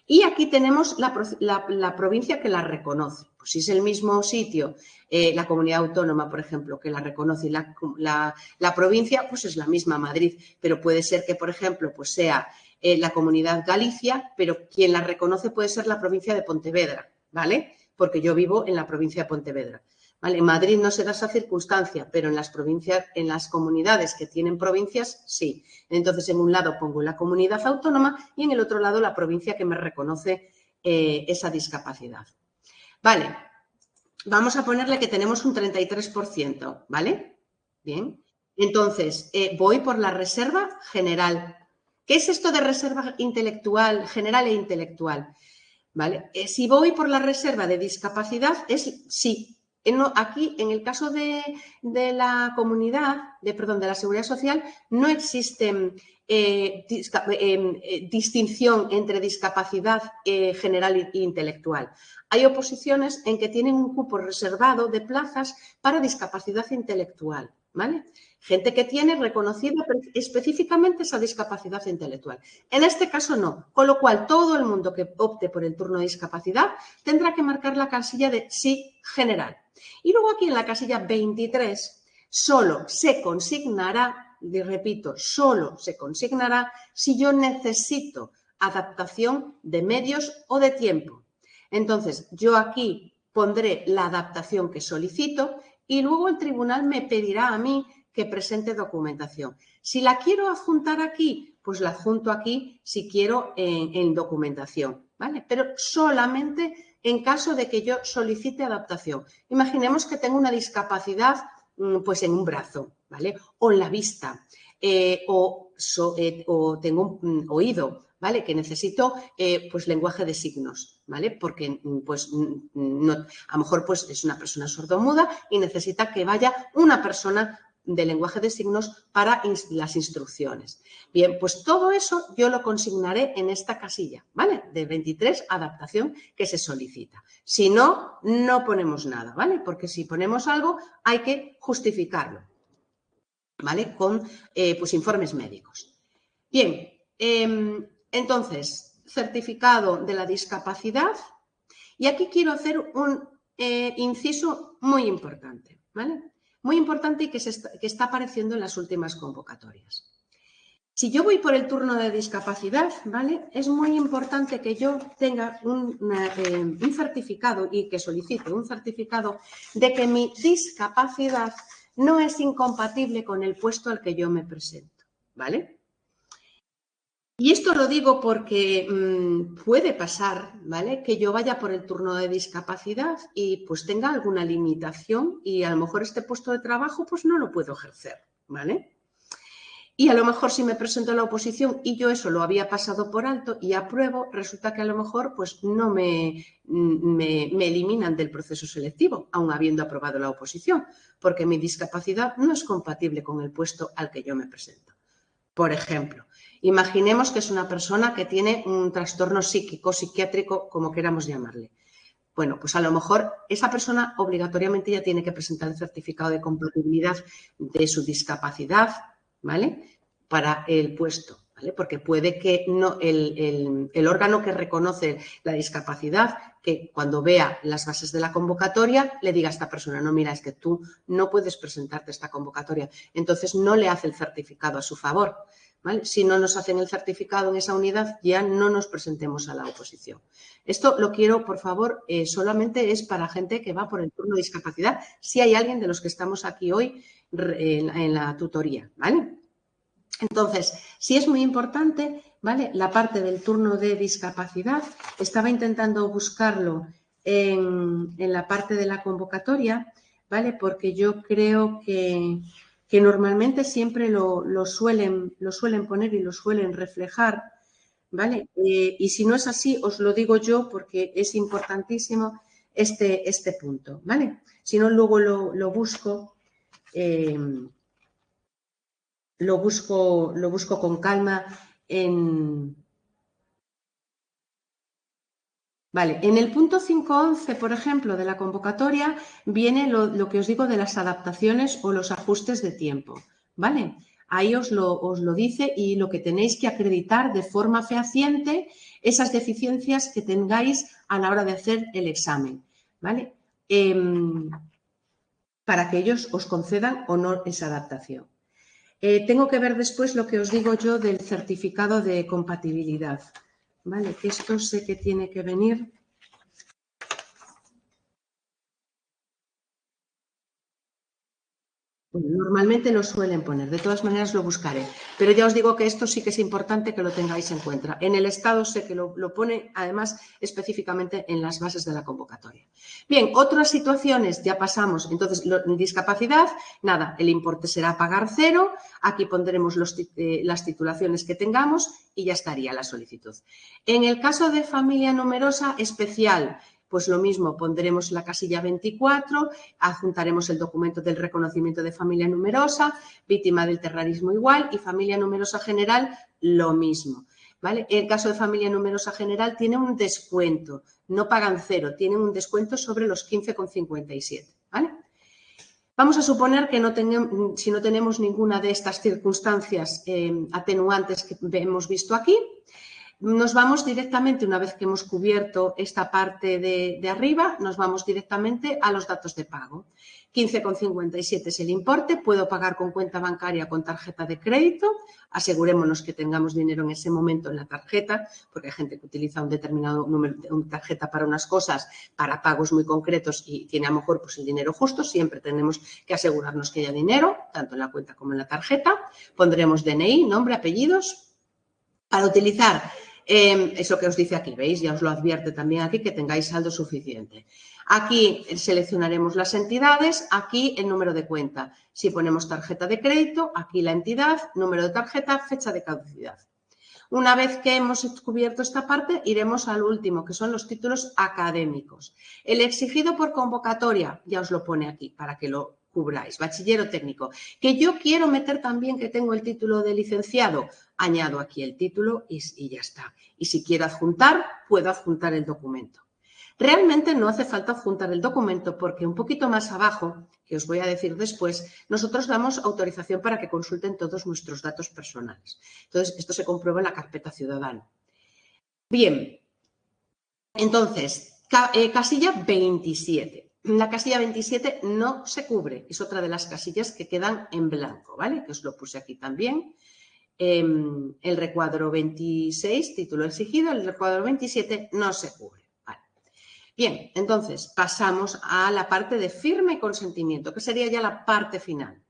Y aquí tenemos la provincia que la reconoce. Pues si es el mismo sitio, la comunidad autónoma, por ejemplo, que la reconoce y la provincia, pues es la misma Madrid. Pero puede ser que, por ejemplo, pues sea la comunidad Galicia, pero quien la reconoce puede ser la provincia de Pontevedra, ¿vale? Porque yo vivo en la provincia de Pontevedra. ¿Vale? En Madrid no se da esa circunstancia, pero en las provincias, en las comunidades que tienen provincias, sí. Entonces, en un lado pongo la comunidad autónoma y en el otro lado la provincia que me reconoce esa discapacidad. Vale, vamos a ponerle que tenemos un 33%, ¿vale? Bien, entonces voy por la reserva general. ¿Qué es esto de reserva intelectual, general e intelectual? ¿Vale? Si voy por la reserva de discapacidad, es sí. Aquí, en el caso de la comunidad, de la Seguridad Social, no existe distinción entre discapacidad general e intelectual. Hay oposiciones en que tienen un cupo reservado de plazas para discapacidad intelectual, ¿vale? Gente que tiene reconocida específicamente esa discapacidad intelectual. En este caso no, con lo cual todo el mundo que opte por el turno de discapacidad tendrá que marcar la casilla de sí general. Y luego aquí en la casilla 23 solo se consignará, y repito, solo se consignará si yo necesito adaptación de medios o de tiempo. Entonces, yo aquí pondré la adaptación que solicito y luego el tribunal me pedirá a mí que presente documentación. Si la quiero adjuntar aquí, pues la adjunto aquí si quiero en documentación, ¿vale? Pero solamente en caso de que yo solicite adaptación. Imaginemos que tengo una discapacidad pues en un brazo, ¿vale? O en la vista, o tengo un oído, ¿vale? Que necesito pues lenguaje de signos, ¿vale? Porque pues no, a lo mejor pues es una persona sordomuda y necesita que vaya una persona de lenguaje de signos para las instrucciones. Bien, pues todo eso yo lo consignaré en esta casilla, ¿vale? De 23, adaptación que se solicita. Si no, no ponemos nada, ¿vale? Porque si ponemos algo hay que justificarlo, ¿vale? Con pues informes médicos. Bien, entonces, certificado de la discapacidad. Y aquí quiero hacer un inciso muy importante, ¿vale? Muy importante y que está apareciendo en las últimas convocatorias. Si yo voy por el turno de discapacidad, ¿vale? Es muy importante que yo tenga un certificado y que solicite un certificado de que mi discapacidad no es incompatible con el puesto al que yo me presento, ¿vale? Y esto lo digo porque puede pasar, ¿vale? Que yo vaya por el turno de discapacidad y pues tenga alguna limitación y a lo mejor este puesto de trabajo pues no lo puedo ejercer, ¿vale? Y a lo mejor si me presento a la oposición y yo eso lo había pasado por alto y apruebo, resulta que a lo mejor pues no me eliminan del proceso selectivo, aun habiendo aprobado la oposición, porque mi discapacidad no es compatible con el puesto al que yo me presento. Por ejemplo, imaginemos que es una persona que tiene un trastorno psíquico, psiquiátrico, como queramos llamarle. Bueno, pues a lo mejor esa persona obligatoriamente ya tiene que presentar el certificado de compatibilidad de su discapacidad, ¿vale? Para el puesto, ¿vale? Porque puede que no, el órgano que reconoce la discapacidad, que cuando vea las bases de la convocatoria, le diga a esta persona, no, mira, es que tú no puedes presentarte a esta convocatoria. Entonces, no le hace el certificado a su favor, ¿vale? Si no nos hacen el certificado en esa unidad, ya no nos presentemos a la oposición. Esto lo quiero, por favor, solamente es para gente que va por el turno de discapacidad, si hay alguien de los que estamos aquí hoy en la tutoría, ¿vale? Entonces, sí es muy importante, ¿vale? La parte del turno de discapacidad, estaba intentando buscarlo en la parte de la convocatoria, ¿vale? Porque yo creo que normalmente siempre lo suelen poner y lo suelen reflejar, ¿vale? Y si no es así, os lo digo yo porque es importantísimo este punto, ¿vale? Si no, luego lo busco. Lo busco con calma Vale, en el punto 5.11, por ejemplo, de la convocatoria, viene lo que os digo de las adaptaciones o los ajustes de tiempo, ¿vale? Ahí os lo dice y lo que tenéis que acreditar de forma fehaciente esas deficiencias que tengáis a la hora de hacer el examen, ¿vale? Para que ellos os concedan o no esa adaptación. Tengo que ver después lo que os digo yo del certificado de compatibilidad, ¿vale? Que esto sé que tiene que venir. Bueno, normalmente lo suelen poner, de todas maneras lo buscaré, pero ya os digo que esto sí que es importante que lo tengáis en cuenta. En el Estado sé que lo pone, además, específicamente en las bases de la convocatoria. Bien, otras situaciones, ya pasamos. Entonces, discapacidad, nada, el importe será pagar cero, aquí pondremos las titulaciones que tengamos y ya estaría la solicitud. En el caso de familia numerosa especial, pues lo mismo, pondremos la casilla 24, adjuntaremos el documento del reconocimiento de familia numerosa, víctima del terrorismo igual y familia numerosa general lo mismo, ¿vale? El caso de familia numerosa general tiene un descuento, no pagan cero, tienen un descuento sobre los 15,57, ¿vale? Vamos a suponer que si no tenemos ninguna de estas circunstancias atenuantes que hemos visto aquí, nos vamos directamente, una vez que hemos cubierto esta parte de arriba, nos vamos directamente a los datos de pago. 15,57 es el importe, puedo pagar con cuenta bancaria con tarjeta de crédito, asegurémonos que tengamos dinero en ese momento en la tarjeta, porque hay gente que utiliza un determinado número de tarjeta para unas cosas, para pagos muy concretos y tiene a lo mejor pues, el dinero justo, siempre tenemos que asegurarnos que haya dinero, tanto en la cuenta como en la tarjeta. Pondremos DNI, nombre, apellidos, para utilizar eso que os dice aquí, ¿veis? Ya os lo advierte también aquí que tengáis saldo suficiente. Aquí seleccionaremos las entidades, aquí el número de cuenta. Si ponemos tarjeta de crédito, aquí la entidad, número de tarjeta, fecha de caducidad. Una vez que hemos cubierto esta parte, iremos al último, que son los títulos académicos. El exigido por convocatoria, ya os lo pone aquí para que lo cubráis, bachiller o técnico. Que yo quiero meter también que tengo el título de licenciado, añado aquí el título y ya está. Y si quiero adjuntar, puedo adjuntar el documento. Realmente no hace falta adjuntar el documento porque un poquito más abajo, que os voy a decir después, nosotros damos autorización para que consulten todos nuestros datos personales. Entonces, esto se comprueba en la carpeta ciudadano. Bien, entonces, casilla 27. La casilla 27 no se cubre, es otra de las casillas que quedan en blanco, ¿vale? Que os lo puse aquí también. El recuadro 26, título exigido, el recuadro 27 no se cubre. Bien, entonces pasamos a la parte de firma y consentimiento, que sería ya la parte final.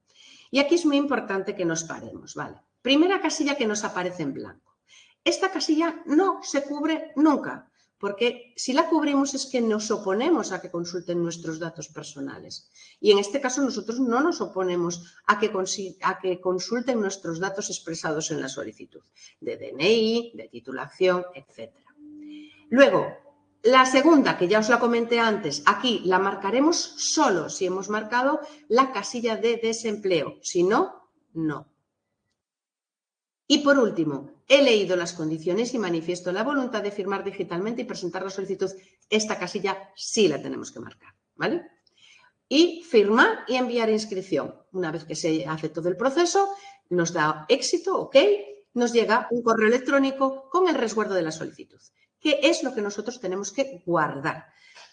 Y aquí es muy importante que nos paremos, ¿vale? Primera casilla que nos aparece en blanco. Esta casilla no se cubre nunca, porque si la cubrimos es que nos oponemos a que consulten nuestros datos personales. Y en este caso nosotros no nos oponemos a que consulten nuestros datos expresados en la solicitud, de DNI, de titulación, etc. Luego, la segunda, que ya os la comenté antes, aquí la marcaremos solo si hemos marcado la casilla de desempleo. Si no, no. Y por último, he leído las condiciones y manifiesto la voluntad de firmar digitalmente y presentar la solicitud. Esta casilla sí la tenemos que marcar, ¿vale? Y firmar y enviar inscripción. Una vez que se hace todo el proceso, nos da éxito, ok, nos llega un correo electrónico con el resguardo de la solicitud. ¿Qué es lo que nosotros tenemos que guardar?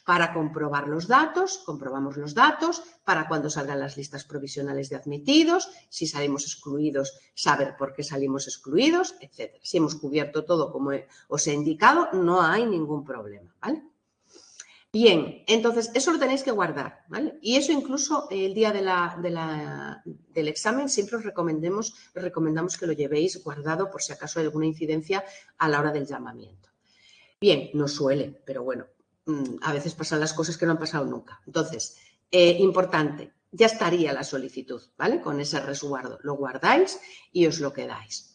Para comprobar los datos, comprobamos los datos, para cuando salgan las listas provisionales de admitidos, si salimos excluidos, saber por qué salimos excluidos, etc. Si hemos cubierto todo como os he indicado, no hay ningún problema, ¿vale? Bien, entonces eso lo tenéis que guardar, ¿vale? Y eso incluso el día del examen siempre os recomendamos que lo llevéis guardado por si acaso hay alguna incidencia a la hora del llamamiento. Bien, no suele, pero bueno, a veces pasan las cosas que no han pasado nunca. Entonces, importante, ya estaría la solicitud, ¿vale? Con ese resguardo, lo guardáis y os lo quedáis.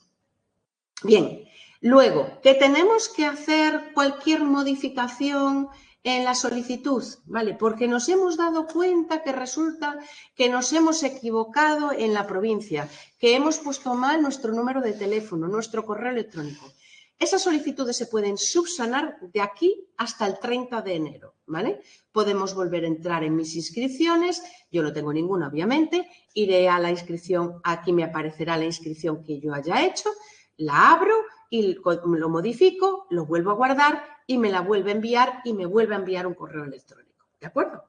Bien, luego, que tenemos que hacer cualquier modificación en la solicitud, ¿vale? Porque nos hemos dado cuenta que resulta que nos hemos equivocado en la provincia, que hemos puesto mal nuestro número de teléfono, nuestro correo electrónico. Esas solicitudes se pueden subsanar de aquí hasta el 30 de enero, ¿vale? Podemos volver a entrar en mis inscripciones, yo no tengo ninguna, obviamente, iré a la inscripción, aquí me aparecerá la inscripción que yo haya hecho, la abro y lo modifico, lo vuelvo a guardar y me la vuelve a enviar y me vuelve a enviar un correo electrónico, ¿de acuerdo?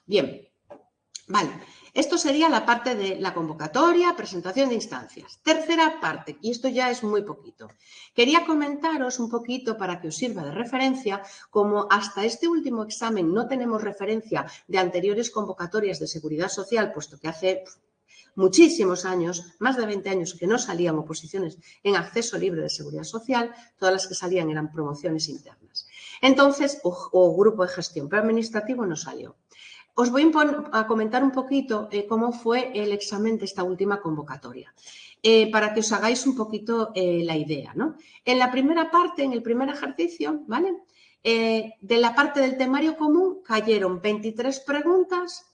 Bien, vale. Esto sería la parte de la convocatoria, presentación de instancias. Tercera parte, y esto ya es muy poquito. Quería comentaros un poquito para que os sirva de referencia, como hasta este último examen no tenemos referencia de anteriores convocatorias de seguridad social, puesto que hace muchísimos años, más de 20 años que no salían oposiciones en acceso libre de seguridad social, todas las que salían eran promociones internas. Entonces, o grupo de gestión, pero administrativo no salió. Os voy a comentar un poquito cómo fue el examen de esta última convocatoria, para que os hagáis un poquito la idea, ¿no? En la primera parte, en el primer ejercicio, ¿vale? De la parte del temario común cayeron 23 preguntas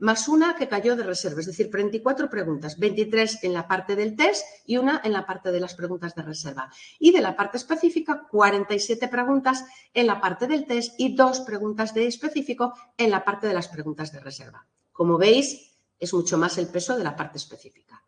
más una que cayó de reserva, es decir, 34 preguntas, 23 en la parte del test y una en la parte de las preguntas de reserva. Y de la parte específica, 47 preguntas en la parte del test y 2 preguntas de específico en la parte de las preguntas de reserva. Como veis, es mucho más el peso de la parte específica.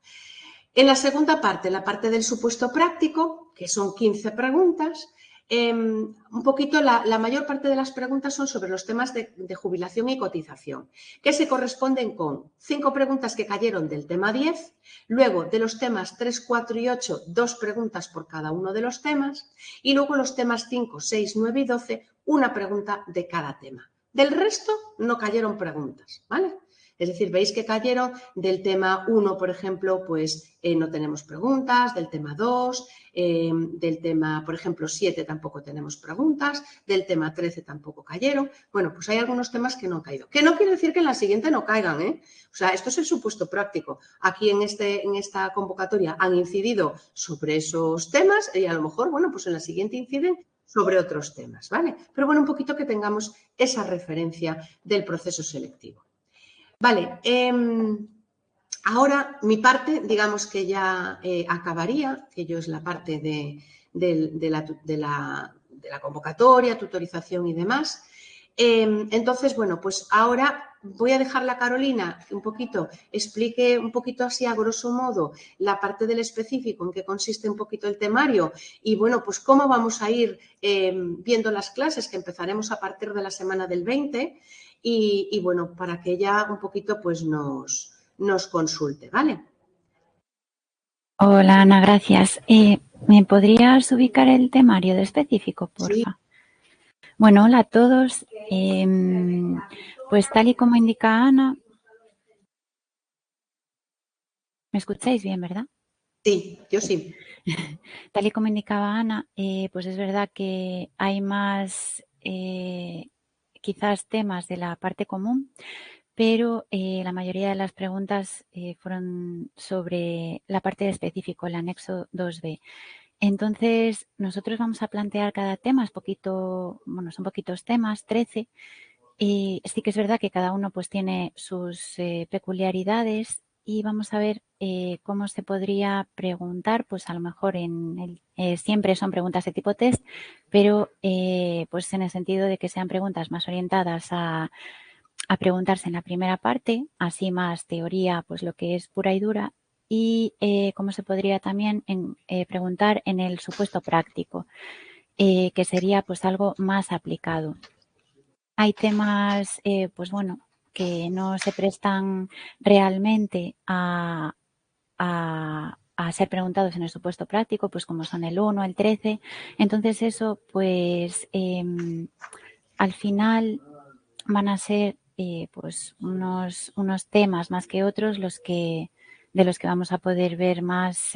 En la segunda parte, la parte del supuesto práctico, que son 15 preguntas, un poquito la mayor parte de las preguntas son sobre los temas de jubilación y cotización, que se corresponden con 5 preguntas que cayeron del tema 10, luego de los temas 3, 4 y 8, 2 preguntas por cada uno de los temas y luego los temas 5, 6, 9 y 12, una pregunta de cada tema. Del resto no cayeron preguntas, ¿vale? Es decir, veis que cayeron del tema 1, por ejemplo, pues no tenemos preguntas, del tema 2, del tema, por ejemplo, 7 tampoco tenemos preguntas, del tema 13 tampoco cayeron. Bueno, pues hay algunos temas que no han caído. Que no quiere decir que en la siguiente no caigan, ¿eh? O sea, esto es el supuesto práctico. Aquí en esta convocatoria han incidido sobre esos temas y a lo mejor, bueno, pues en la siguiente inciden sobre otros temas, ¿vale? Pero bueno, un poquito que tengamos esa referencia del proceso selectivo. Vale, ahora mi parte, digamos que ya acabaría, que yo es la parte de la convocatoria, tutorización y demás. Entonces, bueno, pues ahora voy a dejarle a Carolina que un poquito explique un poquito así a grosso modo la parte del específico, en qué consiste un poquito el temario y bueno, pues cómo vamos a ir viendo las clases que empezaremos a partir de la semana del 20 y bueno, para que ella un poquito pues nos consulte, ¿vale? Hola, Ana, gracias. ¿Me podrías ubicar el temario de específico, porfa? Sí. Bueno, hola a todos. Pues tal y como indica Ana, ¿me escucháis bien, verdad? Sí, yo sí. Tal y como indicaba Ana, pues es verdad que hay más quizás temas de la parte común, pero la mayoría de las preguntas fueron sobre la parte de específico, el anexo 2b. Entonces, nosotros vamos a plantear cada tema, son poquitos temas, 13. Y sí que es verdad que cada uno pues tiene sus peculiaridades y vamos a ver cómo se podría preguntar, pues a lo mejor siempre son preguntas de tipo test, pero pues en el sentido de que sean preguntas más orientadas a preguntarse en la primera parte, así más teoría, pues lo que es pura y dura, y cómo se podría también preguntar en el supuesto práctico, que sería pues algo más aplicado. Hay temas, pues bueno, que no se prestan realmente a ser preguntados en el supuesto práctico, pues como son el 1, el 13. Entonces eso, pues al final van a ser pues unos temas más que otros de los que vamos a poder ver más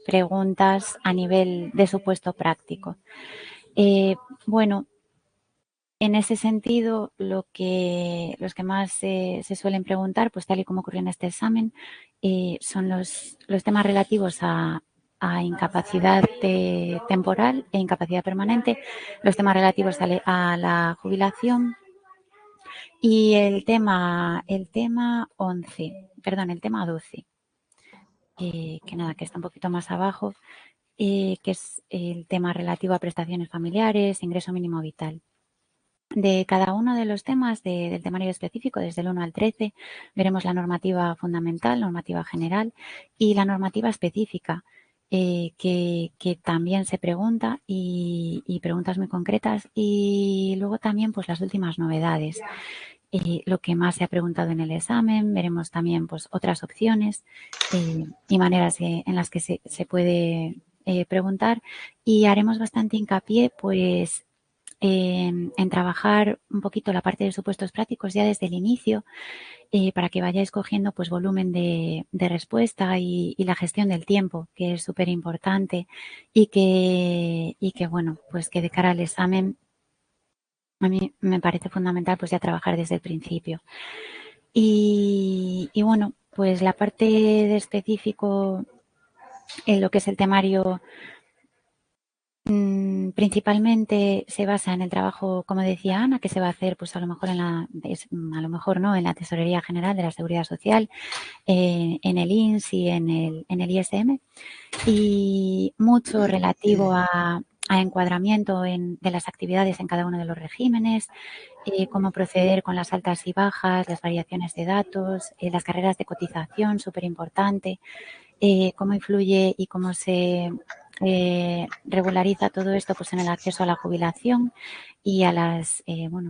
preguntas a nivel de supuesto práctico. Bueno, en ese sentido, los que más se suelen preguntar, pues tal y como ocurrió en este examen, son los temas relativos a incapacidad temporal e incapacidad permanente, los temas relativos a la jubilación y el tema 12, que está un poquito más abajo, que es el tema relativo a prestaciones familiares, ingreso mínimo vital. De cada uno de los temas del temario específico, desde el 1 al 13, veremos la normativa fundamental, normativa general y la normativa específica, que también se pregunta y preguntas muy concretas. Y luego también pues las últimas novedades, lo que más se ha preguntado en el examen. Veremos también pues otras opciones y maneras en las que se puede preguntar y haremos bastante hincapié pues en trabajar un poquito la parte de supuestos prácticos ya desde el inicio para que vayáis cogiendo pues volumen de respuesta y la gestión del tiempo, que es súper importante y que bueno, pues que de cara al examen a mí me parece fundamental pues ya trabajar desde el principio. Y bueno, pues la parte de específico en lo que es el temario principalmente se basa en el trabajo, como decía Ana, que se va a hacer pues a lo mejor en la Tesorería General de la Seguridad Social, en el INS y en el ISM, y mucho relativo a encuadramiento de las actividades en cada uno de los regímenes, cómo proceder con las altas y bajas, las variaciones de datos, las carreras de cotización, súper importante, cómo influye y cómo se regulariza todo esto pues en el acceso a la jubilación y a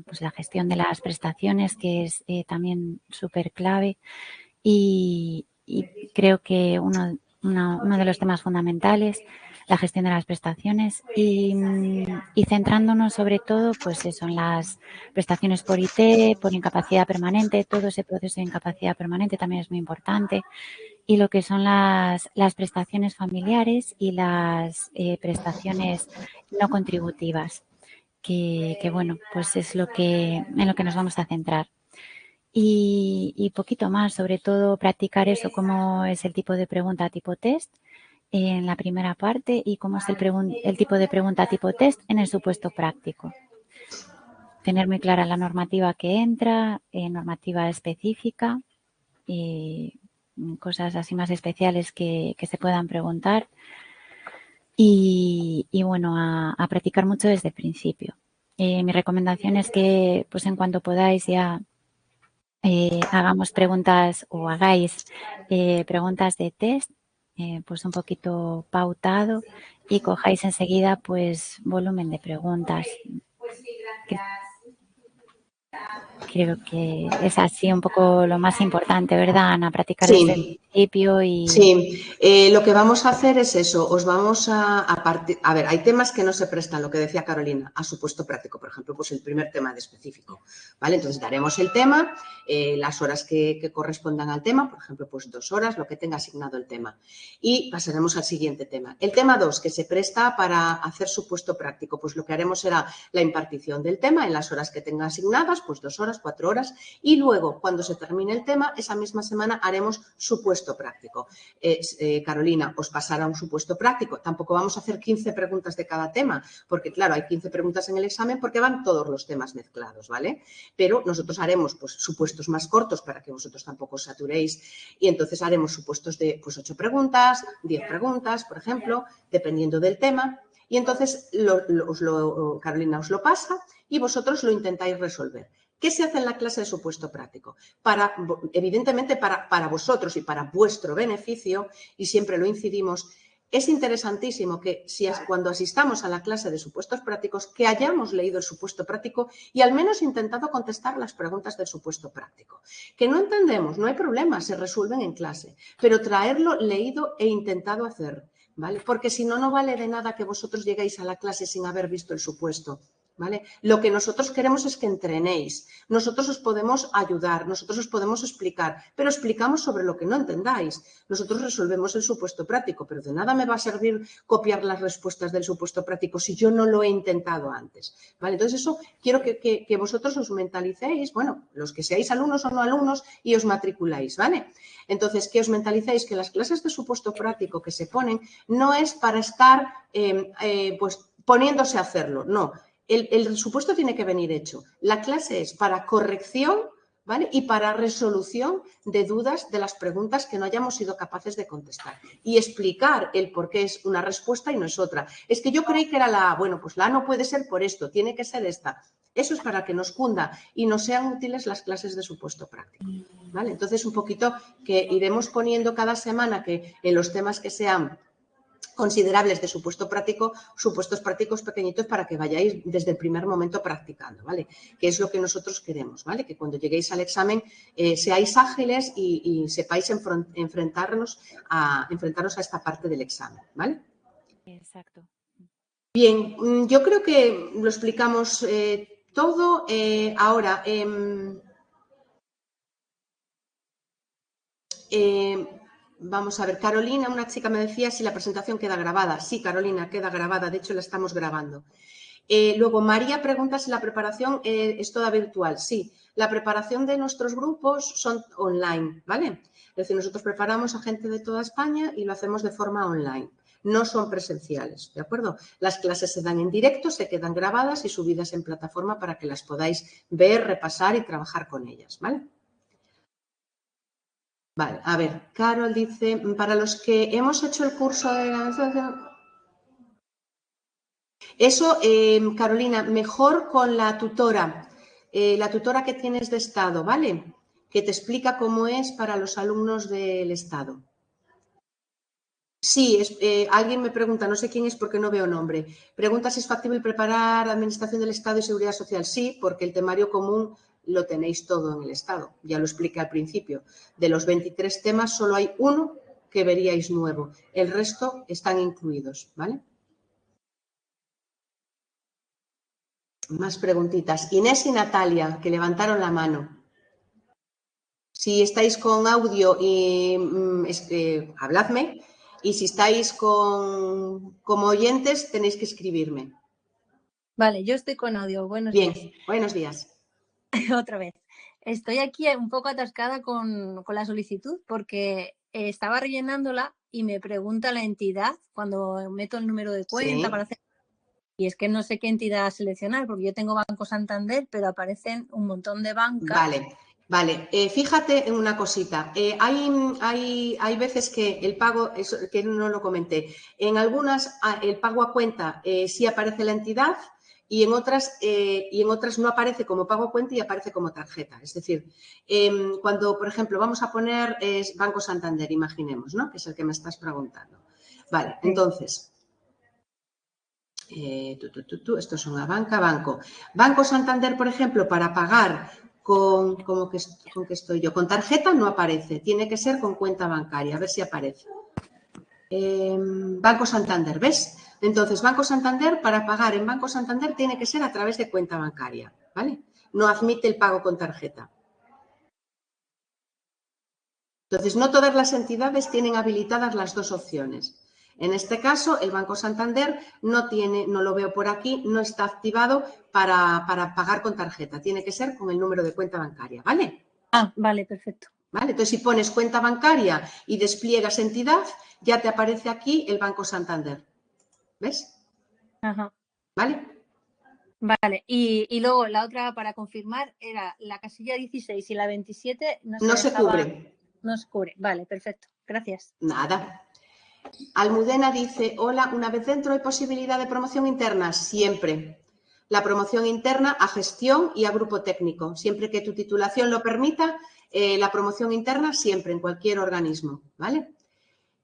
pues la gestión de las prestaciones, que es también súper clave y creo que uno uno de los temas fundamentales, la gestión de las prestaciones y centrándonos sobre todo pues eso, en las prestaciones por IT, por incapacidad permanente, todo ese proceso de incapacidad permanente también es muy importante, y lo que son las prestaciones familiares y las prestaciones no contributivas, que bueno, pues es en lo que nos vamos a centrar. Y poquito más, sobre todo practicar eso, cómo es el tipo de pregunta tipo test en la primera parte y cómo es el tipo de pregunta tipo test en el supuesto práctico. Tener muy clara la normativa que entra, normativa específica y cosas así más especiales que se puedan preguntar y bueno, a practicar mucho desde el principio. Mi recomendación es que pues en cuanto podáis ya hagamos preguntas o hagáis preguntas de test, pues un poquito pautado y cojáis enseguida pues volumen de preguntas. Creo que es así un poco lo más importante, ¿verdad, Ana? Practicar desde el principio y... Sí, lo que vamos a hacer es eso, os vamos a partir... A ver, hay temas que no se prestan, lo que decía Carolina, a supuesto práctico, por ejemplo, pues el primer tema de específico, ¿vale? Entonces daremos el tema, las horas que correspondan al tema, por ejemplo, pues 2 horas, lo que tenga asignado el tema, y pasaremos al siguiente tema. El tema 2, que se presta para hacer supuesto práctico, pues lo que haremos será la impartición del tema en las horas que tenga asignadas, pues 2 horas, 4 horas, y luego, cuando se termine el tema, esa misma semana haremos supuesto práctico. Carolina, os pasará un supuesto práctico. Tampoco vamos a hacer 15 preguntas de cada tema, porque claro, hay 15 preguntas en el examen porque van todos los temas mezclados, ¿vale? Pero nosotros haremos pues supuestos más cortos para que vosotros tampoco os saturéis y entonces haremos supuestos de pues 8 preguntas, 10 preguntas, por ejemplo, dependiendo del tema. Y entonces Carolina os lo pasa y vosotros lo intentáis resolver. ¿Qué se hace en la clase de supuesto práctico? Evidentemente, para vosotros y para vuestro beneficio, y siempre lo incidimos, es interesantísimo que cuando asistamos a la clase de supuestos prácticos, que hayamos leído el supuesto práctico y al menos intentado contestar las preguntas del supuesto práctico. Que no entendemos, no hay problema, se resuelven en clase, pero traerlo leído e intentado hacer, ¿vale? Porque si no, no vale de nada que vosotros lleguéis a la clase sin haber visto el supuesto. ¿Vale? Lo que nosotros queremos es que entrenéis. Nosotros os podemos ayudar, nosotros os podemos explicar, pero explicamos sobre lo que no entendáis. Nosotros resolvemos el supuesto práctico, pero de nada me va a servir copiar las respuestas del supuesto práctico si yo no lo he intentado antes. ¿Vale? Entonces, eso quiero que vosotros os mentalicéis, bueno, los que seáis alumnos o no alumnos, y os matriculáis, ¿vale? Entonces, que os mentalicéis que las clases de supuesto práctico que se ponen no es para estar pues poniéndose a hacerlo, no. El supuesto tiene que venir hecho. La clase es para corrección, ¿vale? Y para resolución de dudas de las preguntas que no hayamos sido capaces de contestar. Y explicar el por qué es una respuesta y no es otra. Es que yo creí que era la A. Bueno, pues la A no puede ser por esto, tiene que ser esta. Eso es para que nos cunda y nos sean útiles las clases de supuesto práctico, ¿vale? Entonces, un poquito que iremos poniendo cada semana que en los temas que sean considerables de supuesto práctico, supuestos prácticos pequeñitos para que vayáis desde el primer momento practicando, ¿vale? Que es lo que nosotros queremos, ¿vale? Que cuando lleguéis al examen seáis ágiles y sepáis enfrentarnos a esta parte del examen, ¿vale? Exacto. Bien, yo creo que lo explicamos todo. Ahora, vamos a ver, Carolina, una chica me decía si la presentación queda grabada. Sí, Carolina, queda grabada, de hecho la estamos grabando. Luego, María pregunta si la preparación es toda virtual. Sí, la preparación de nuestros grupos son online, ¿vale? Es decir, nosotros preparamos a gente de toda España y lo hacemos de forma online. No son presenciales, ¿de acuerdo? Las clases se dan en directo, se quedan grabadas y subidas en plataforma para que las podáis ver, repasar y trabajar con ellas, ¿vale? Vale, a ver, Carol dice, para los que hemos hecho el curso de la... Eso, Carolina, mejor con la tutora que tienes de Estado, ¿vale? Que te explica cómo es para los alumnos del Estado. Sí, alguien me pregunta, no sé quién es porque no veo nombre, pregunta si es factible preparar Administración del Estado y Seguridad Social. Sí, porque el temario común lo tenéis todo en el Estado, ya lo expliqué al principio. De los 23 temas solo hay uno que veríais nuevo. El resto están incluidos, ¿vale? Más preguntitas. Inés y Natalia, que levantaron la mano. Si estáis con audio, habladme. Y si estáis como oyentes, tenéis que escribirme. Vale, yo estoy con audio. Buenos días. Bien, buenos días. Otra vez. Estoy aquí un poco atascada con la solicitud porque estaba rellenándola y me pregunta la entidad cuando meto el número de cuenta Sí. para hacer... Y es que no sé qué entidad seleccionar porque yo tengo Banco Santander, pero aparecen un montón de bancas. Vale. Fíjate en una cosita. Hay veces que el pago, que no lo comenté, en algunas el pago a cuenta sí aparece la entidad y en otras no aparece como pago a cuenta y aparece como tarjeta. Es decir, cuando, por ejemplo, vamos a poner Banco Santander, imaginemos, ¿no? Que es el que me estás preguntando. Vale, sí. Entonces... esto es una banco. Banco Santander, por ejemplo, para pagar con que estoy yo, con tarjeta no aparece, tiene que ser con cuenta bancaria, a ver si aparece. Banco Santander, ¿ves? Entonces, Banco Santander, para pagar en Banco Santander tiene que ser a través de cuenta bancaria, ¿vale? No admite el pago con tarjeta. Entonces, no todas las entidades tienen habilitadas las dos opciones. En este caso, el Banco Santander no lo veo por aquí, no está activado para pagar con tarjeta. Tiene que ser con el número de cuenta bancaria, ¿vale? Ah, vale, perfecto. ¿Vale? Entonces, si pones cuenta bancaria y despliegas entidad, ya te aparece aquí el Banco Santander. ¿Ves? Ajá. ¿Vale? Vale, y luego la otra para confirmar era la casilla 16 y la 27 no se cubre. No se cubre. Vale, perfecto. Gracias. Nada. Almudena dice, hola, una vez dentro, ¿hay posibilidad de promoción interna? Siempre. La promoción interna a gestión y a grupo técnico. Siempre que tu titulación lo permita, la promoción interna siempre, en cualquier organismo, ¿vale?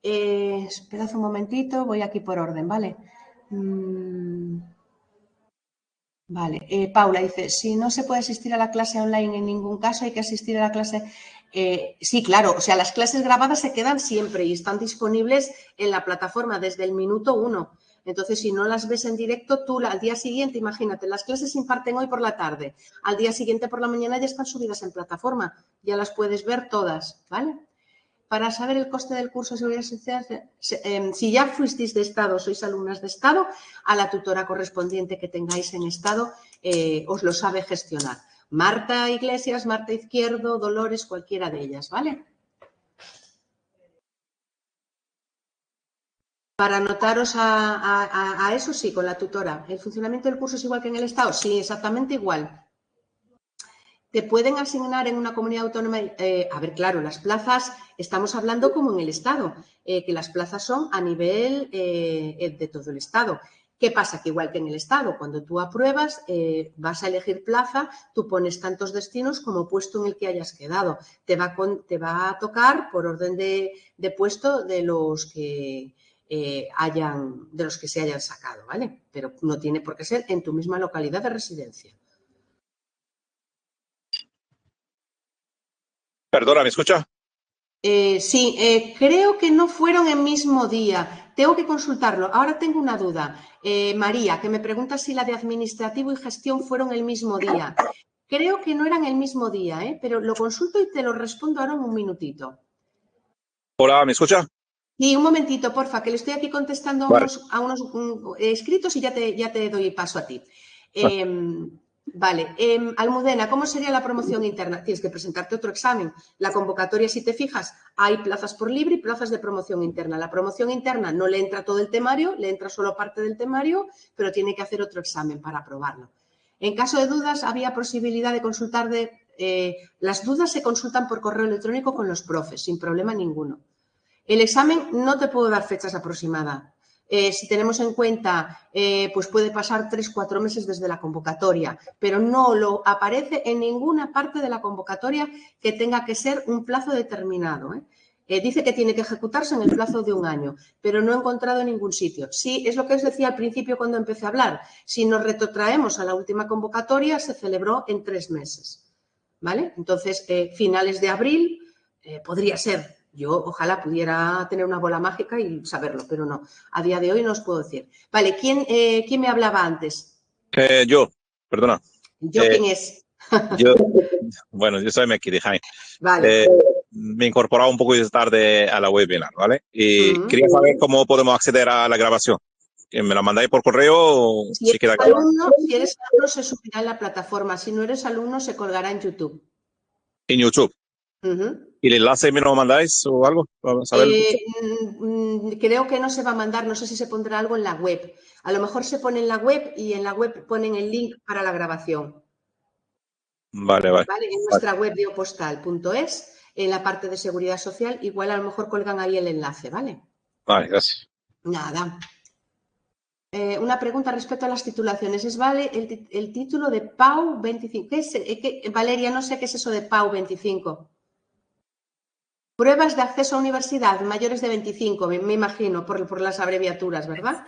Esperad un momentito, voy aquí por orden, ¿vale? Vale, Paula dice, si no se puede asistir a la clase online en ningún caso, hay que asistir a la clase... sí, claro, o sea, las clases grabadas se quedan siempre y están disponibles en la plataforma desde el minuto 1. Entonces, si no las ves en directo, tú al día siguiente, imagínate, las clases se imparten hoy por la tarde, al día siguiente por la mañana ya están subidas en plataforma, ya las puedes ver todas, ¿vale? Para saber el coste del curso de Seguridad Social, si ya fuisteis de Estado, sois alumnas de Estado, a la tutora correspondiente que tengáis en Estado os lo sabe gestionar. Marta Iglesias, Marta Izquierdo, Dolores, cualquiera de ellas, ¿vale? Para anotaros a eso, sí, con la tutora. ¿El funcionamiento del curso es igual que en el Estado? Sí, exactamente igual. Te pueden asignar en una comunidad autónoma, a ver, claro, las plazas, estamos hablando como en el Estado, que las plazas son a nivel de todo el Estado. ¿Qué pasa? Que igual que en el Estado, cuando tú apruebas, vas a elegir plaza, tú pones tantos destinos como puesto en el que hayas quedado. Te va a tocar por orden de puesto de los que se hayan sacado, ¿vale? Pero no tiene por qué ser en tu misma localidad de residencia. Perdona, ¿me escucha? Sí, creo que no fueron el mismo día. Tengo que consultarlo. Ahora tengo una duda. María, que me pregunta si la de administrativo y gestión fueron el mismo día. Creo que no eran el mismo día, pero lo consulto y te lo respondo ahora en un minutito. Hola, ¿me escucha? Sí, un momentito, porfa, que le estoy aquí contestando a unos escritos y ya te doy paso a ti. Vale, Almudena, ¿cómo sería la promoción interna? Tienes que presentarte otro examen. La convocatoria, si te fijas, hay plazas por libre y plazas de promoción interna. La promoción interna no le entra todo el temario, le entra solo parte del temario, pero tiene que hacer otro examen para aprobarlo. En caso de dudas, había posibilidad de consultar las dudas se consultan por correo electrónico con los profes, sin problema ninguno. El examen no te puedo dar fechas aproximadas. Si tenemos en cuenta, pues puede pasar 3-4 meses desde la convocatoria, pero no lo aparece en ninguna parte de la convocatoria que tenga que ser un plazo determinado. Dice que tiene que ejecutarse en el plazo de un año, pero no he encontrado en ningún sitio. Sí, es lo que os decía al principio cuando empecé a hablar. Si nos retrotraemos a la última convocatoria, se celebró en 3 meses. ¿Vale? Entonces, finales de abril podría ser. Yo ojalá pudiera tener una bola mágica y saberlo, pero no. A día de hoy no os puedo decir. Vale, ¿quién me hablaba antes? Yo, perdona. ¿Yo quién es? Yo, bueno, yo soy Meki de Jaén. Vale. Me he incorporado un poco tarde a la webinar, ¿vale? Y quería saber cómo podemos acceder a la grabación. ¿Me la mandáis por correo o si queda eres alumno, se subirá en la plataforma. Si no eres alumno, se colgará en YouTube. En YouTube. ¿Y el enlace me lo mandáis o algo? Para saberlo. Creo que no se va a mandar, no sé si se pondrá algo en la web. A lo mejor se pone en la web y en la web ponen el link para la grabación. Vale. En nuestra web de opostal.es, en la parte de seguridad social, igual a lo mejor colgan ahí el enlace, ¿vale? Vale, gracias. Nada. Una pregunta respecto a las titulaciones. ¿Es vale el título de PAU 25? Valeria, no sé qué es eso de PAU 25. Pruebas de acceso a universidad, mayores de 25, me imagino, por las abreviaturas, ¿verdad?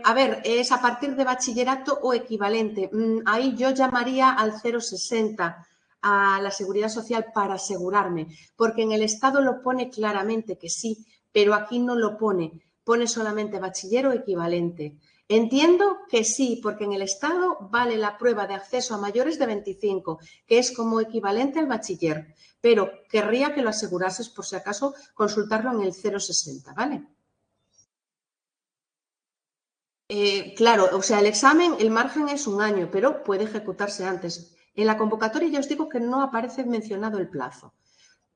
A ver, es a partir de bachillerato o equivalente. Ahí yo llamaría al 060 a la Seguridad Social para asegurarme, porque en el Estado lo pone claramente que sí, pero aquí no lo pone. Pone solamente bachiller o equivalente. Entiendo que sí, porque en el Estado vale la prueba de acceso a mayores de 25, que es como equivalente al bachiller, pero querría que lo asegurases por si acaso consultarlo en el 060, ¿vale? Claro, o sea, el examen, el margen es 1 año, pero puede ejecutarse antes. En la convocatoria ya os digo que no aparece mencionado el plazo.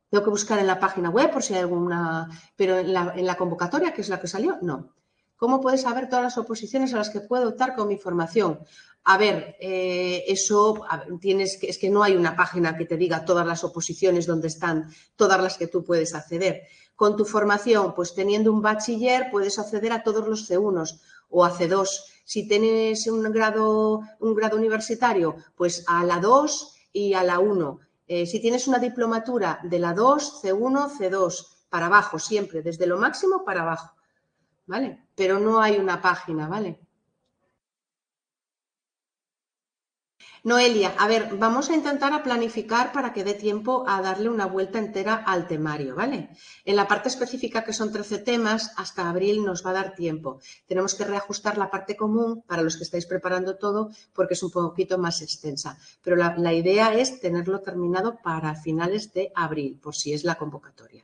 Tengo que buscar en la página web por si hay alguna, pero en la convocatoria, que es la que salió, no. ¿Cómo puedes saber todas las oposiciones a las que puedo optar con mi formación? A ver, es que no hay una página que te diga todas las oposiciones donde están, todas las que tú puedes acceder. Con tu formación, pues teniendo un bachiller, puedes acceder a todos los C1 o a C2. Si tienes un grado universitario, pues a la 2 y a la 1. Si tienes una diplomatura de la 2, C1, C2, para abajo siempre, desde lo máximo para abajo, ¿vale? Pero no hay una página, ¿vale? Noelia, a ver, vamos a intentar planificar para que dé tiempo a darle una vuelta entera al temario, ¿vale? En la parte específica, que son 13 temas, hasta abril nos va a dar tiempo. Tenemos que reajustar la parte común para los que estáis preparando todo, porque es un poquito más extensa. Pero la idea es tenerlo terminado para finales de abril, por si es la convocatoria.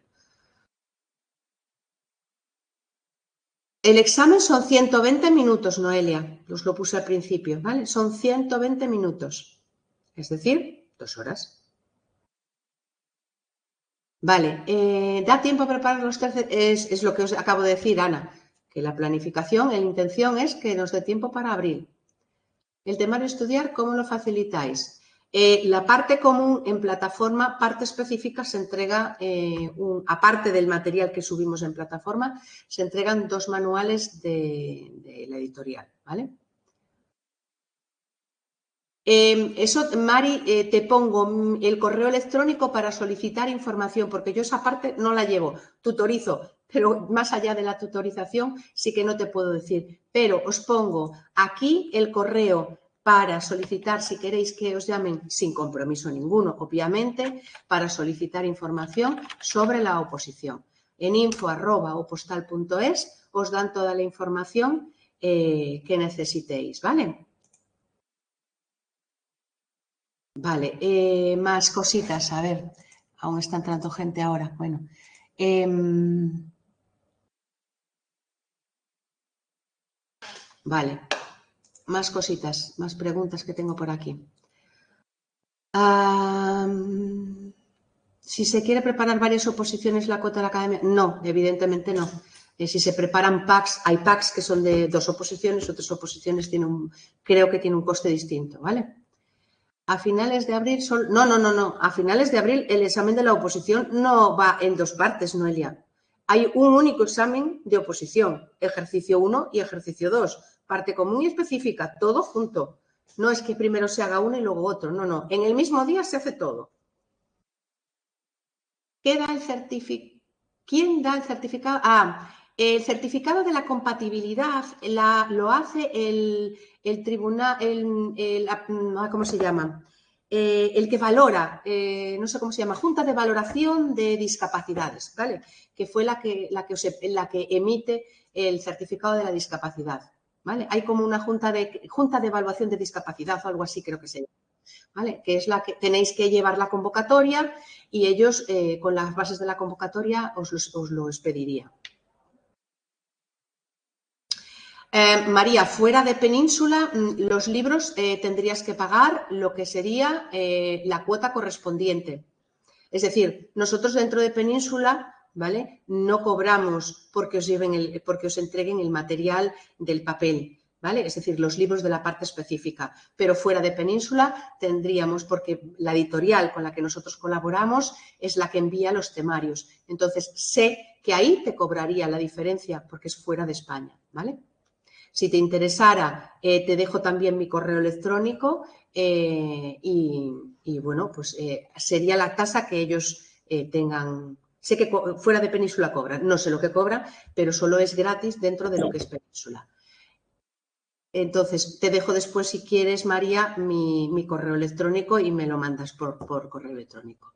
El examen son 120 minutos, Noelia. Os lo puse al principio, ¿vale? Son 120 minutos. Es decir, 2 horas. Vale, ¿da tiempo a preparar los 13? Es lo que os acabo de decir, Ana, que la planificación, la intención es que nos dé tiempo para abril. El temario estudiar, ¿cómo lo facilitáis? La parte común en plataforma, parte específica, se entrega, aparte del material que subimos en plataforma, se entregan 2 manuales de la editorial, ¿vale? Eso, Mari, te pongo el correo electrónico para solicitar información, porque yo esa parte no la llevo, tutorizo, pero más allá de la tutorización sí que no te puedo decir. Pero os pongo aquí el correo para solicitar, si queréis que os llamen, sin compromiso ninguno, obviamente, para solicitar información sobre la oposición. En info@opostal.es os dan toda la información que necesitéis, ¿vale? Vale, más cositas, a ver, aún está entrando gente ahora, bueno. Vale, más cositas, más preguntas que tengo por aquí. Si se quiere preparar varias oposiciones la cuota de la academia, no, evidentemente no. Si se preparan packs, hay packs que son de 2 oposiciones, otras oposiciones creo que tienen un coste distinto, ¿vale? A finales de abril no. A finales de abril el examen de la oposición no va en 2 partes, Noelia. Hay un único examen de oposición, ejercicio 1 y ejercicio 2, parte común y específica, todo junto. No es que primero se haga uno y luego otro, no. En el mismo día se hace todo. ¿Quién da el certificado? El certificado de la compatibilidad lo hace el tribunal, ¿cómo se llama? el que valora, no sé cómo se llama, Junta de Valoración de Discapacidades, ¿vale? Que fue la que emite el certificado de la discapacidad, ¿vale? Hay como una Junta de Evaluación de Discapacidad o algo así creo que se llama, ¿vale? Que es la que tenéis que llevar la convocatoria y ellos con las bases de la convocatoria os lo expedirían. María, fuera de Península, los libros tendrías que pagar lo que sería la cuota correspondiente. Es decir, nosotros dentro de Península, ¿vale? No cobramos porque os entreguen el material del papel, ¿vale? Es decir, los libros de la parte específica. Pero fuera de Península tendríamos, porque la editorial con la que nosotros colaboramos es la que envía los temarios. Entonces, sé que ahí te cobraría la diferencia porque es fuera de España, ¿vale? Si te interesara, te dejo también mi correo electrónico y bueno, pues sería la tasa que ellos tengan. Sé que fuera de Península cobran, no sé lo que cobran, pero solo es gratis dentro de lo que es Península. Entonces, te dejo después, si quieres, María, mi correo electrónico y me lo mandas por correo electrónico.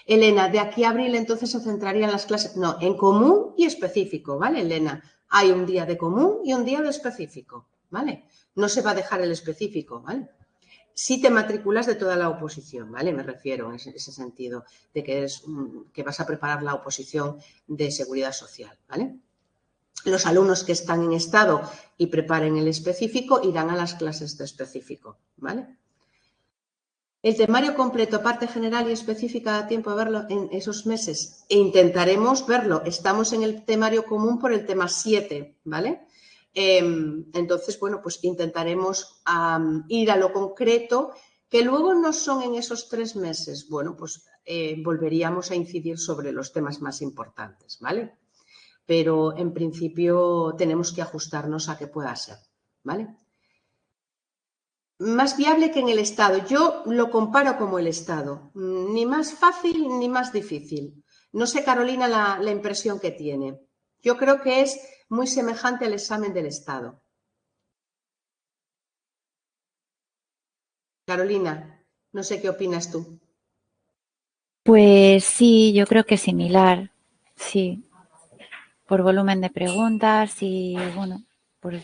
Elena, de aquí a abril entonces se centrarían las clases, no, en común y específico, ¿vale, Elena? Hay un día de común y un día de específico, ¿vale? No se va a dejar el específico, ¿vale? Si te matriculas de toda la oposición, ¿vale? Me refiero en ese sentido de que vas a preparar la oposición de Seguridad Social, ¿vale? Los alumnos que están en estado y preparen el específico irán a las clases de específico, ¿vale? El temario completo, parte general y específica, da tiempo a verlo en esos meses. E intentaremos verlo. Estamos en el temario común por el tema 7, ¿vale? Entonces, bueno, pues intentaremos ir a lo concreto, que luego no son en esos 3 meses. Bueno, pues volveríamos a incidir sobre los temas más importantes, ¿vale? Pero en principio tenemos que ajustarnos a que pueda ser, ¿vale? Más viable que en el Estado. Yo lo comparo como el Estado. Ni más fácil ni más difícil. No sé, Carolina, la impresión que tiene. Yo creo que es muy semejante al examen del Estado. Carolina, no sé qué opinas tú. Pues sí, yo creo que es similar, sí. Por volumen de preguntas y, bueno...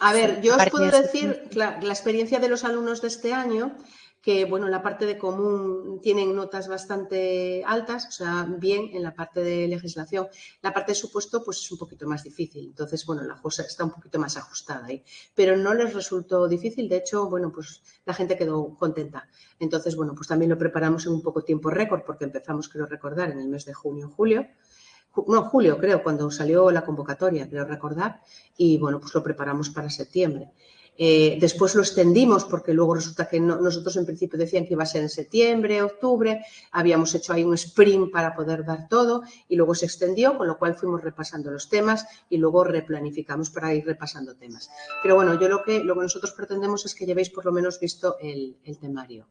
A ver, yo os puedo decir la experiencia de los alumnos de este año, que, bueno, en la parte de común tienen notas bastante altas, o sea, bien en la parte de legislación. La parte de supuesto, pues es un poquito más difícil. Entonces, bueno, la cosa está un poquito más ajustada ahí. Pero no les resultó difícil. De hecho, bueno, pues la gente quedó contenta. Entonces, bueno, pues también lo preparamos en un poco tiempo récord, porque empezamos, creo recordar, en el mes de junio, julio. No, julio creo, cuando salió la convocatoria, creo recordar, y bueno, pues lo preparamos para septiembre. Después lo extendimos porque luego resulta que nosotros en principio decían que iba a ser en septiembre, octubre, habíamos hecho ahí un sprint para poder dar todo y luego se extendió, con lo cual fuimos repasando los temas y luego replanificamos para ir repasando temas. Pero bueno, yo lo que nosotros pretendemos es que llevéis por lo menos visto el temario.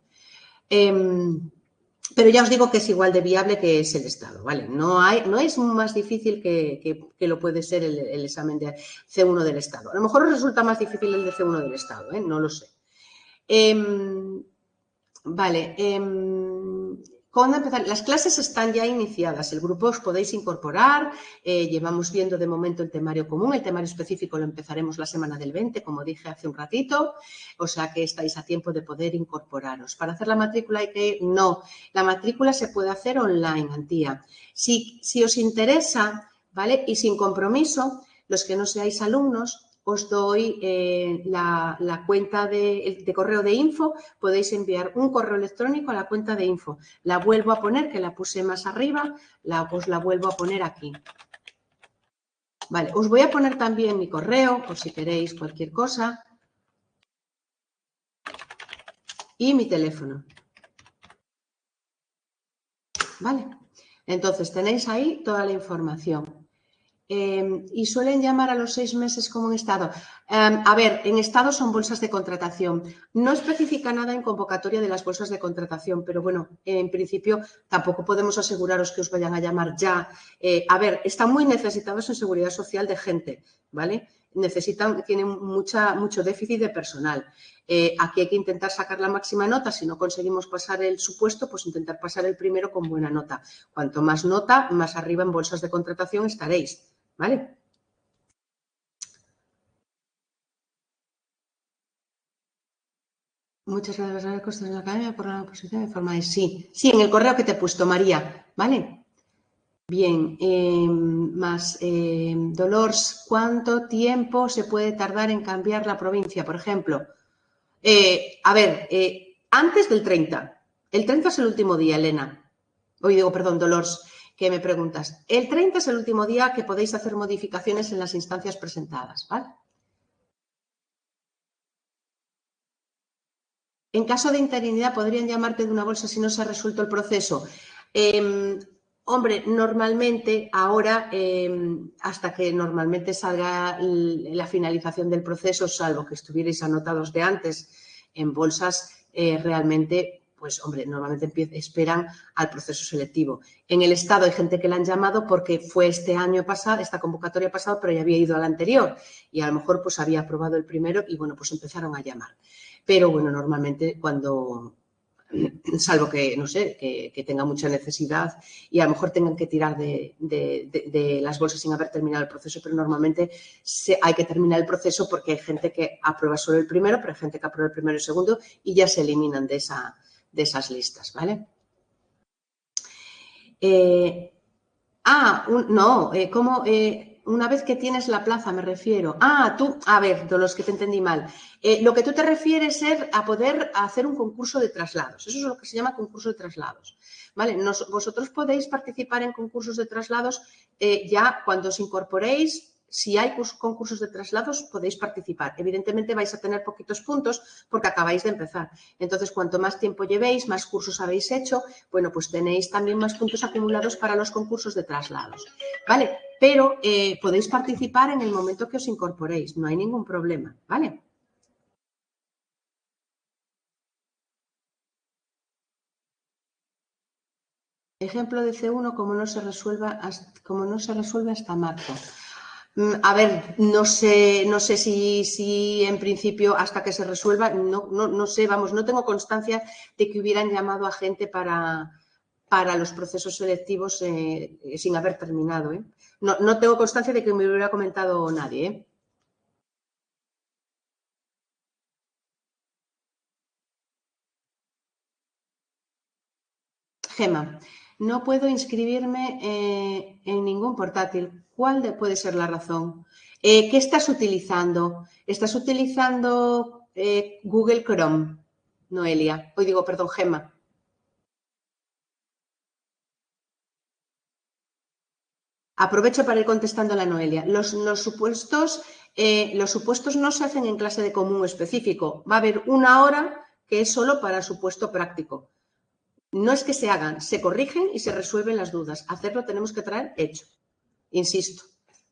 Pero ya os digo que es igual de viable que es el Estado, ¿vale? No es más difícil que lo puede ser el examen de C1 del Estado. A lo mejor os resulta más difícil el de C1 del Estado, ¿eh? No lo sé. Vale. ¿Cuándo empezar? Las clases están ya iniciadas, el grupo os podéis incorporar, llevamos viendo de momento el temario común, el temario específico lo empezaremos la semana del 20, como dije hace un ratito, o sea que estáis a tiempo de poder incorporaros. ¿Para hacer la matrícula hay que ir? No, la matrícula se puede hacer online, Antía. Si os interesa, ¿vale? Y sin compromiso, los que no seáis alumnos, os doy la cuenta de correo de info, podéis enviar un correo electrónico a la cuenta de info. La vuelvo a poner, que la puse más arriba, os la vuelvo a poner aquí. Vale, os voy a poner también mi correo, por si queréis cualquier cosa. Y mi teléfono. Vale, entonces tenéis ahí toda la información. Y suelen llamar a los 6 meses como en Estado. A ver, en Estado son bolsas de contratación. No especifica nada en convocatoria de las bolsas de contratación, pero bueno, en principio tampoco podemos aseguraros que os vayan a llamar ya. A ver, están muy necesitados en Seguridad Social de gente, ¿vale? tienen mucho déficit de personal. Aquí hay que intentar sacar la máxima nota. Si no conseguimos pasar el supuesto, pues intentar pasar el primero con buena nota. Cuanto más nota, más arriba en bolsas de contratación estaréis, ¿vale? Muchas gracias a costes de la academia por la oposición de forma de sí. Sí, en el correo que te he puesto, María, ¿vale? Bien, Dolores, ¿cuánto tiempo se puede tardar en cambiar la provincia? Por ejemplo, antes del 30. El 30 es el último día, Elena. Perdón, Dolores, que me preguntas. El 30 es el último día que podéis hacer modificaciones en las instancias presentadas, ¿vale? En caso de interinidad, ¿podrían llamarte de una bolsa si no se ha resuelto el proceso? Hombre, normalmente ahora, hasta que normalmente salga la finalización del proceso, salvo que estuvierais anotados de antes en bolsas, realmente, pues hombre, normalmente esperan al proceso selectivo. En el Estado hay gente que la han llamado porque fue este año pasado, esta convocatoria pasada, pero ya había ido al anterior y a lo mejor pues había aprobado el primero y bueno, pues empezaron a llamar. Pero bueno, normalmente cuando, salvo que, no sé, que tenga mucha necesidad y a lo mejor tengan que tirar de las bolsas sin haber terminado el proceso, pero normalmente hay que terminar el proceso porque hay gente que aprueba solo el primero, pero hay gente que aprueba el primero y el segundo y ya se eliminan de esas listas, ¿vale? Una vez que tienes la plaza, me refiero. De los que te entendí mal. Lo que tú te refieres es a poder hacer un concurso de traslados. Eso es lo que se llama concurso de traslados. ¿Vale? Vosotros podéis participar en concursos de traslados ya cuando os incorporéis. Si hay concursos de traslados, podéis participar. Evidentemente vais a tener poquitos puntos porque acabáis de empezar. Entonces, cuanto más tiempo llevéis, más cursos habéis hecho, bueno, pues tenéis también más puntos acumulados para los concursos de traslados. ¿Vale? Pero podéis participar en el momento que os incorporéis. No hay ningún problema. ¿Vale? Ejemplo de C1, como no se resuelve hasta marzo. A ver, no sé si en principio hasta que se resuelva, no sé, vamos, no tengo constancia de que hubieran llamado a gente para los procesos selectivos sin haber terminado. No tengo constancia de que me hubiera comentado nadie. Gema, no puedo inscribirme en ningún portátil. ¿Cuál puede ser la razón? ¿Qué estás utilizando? ¿Estás utilizando Google Chrome, Noelia? Perdón, Gema. Aprovecho para ir contestando a la Noelia. Los supuestos no se hacen en clase de común específico. Va a haber una hora que es solo para supuesto práctico. No es que se hagan, se corrigen y se resuelven las dudas. Hacerlo tenemos que traer hecho. Insisto,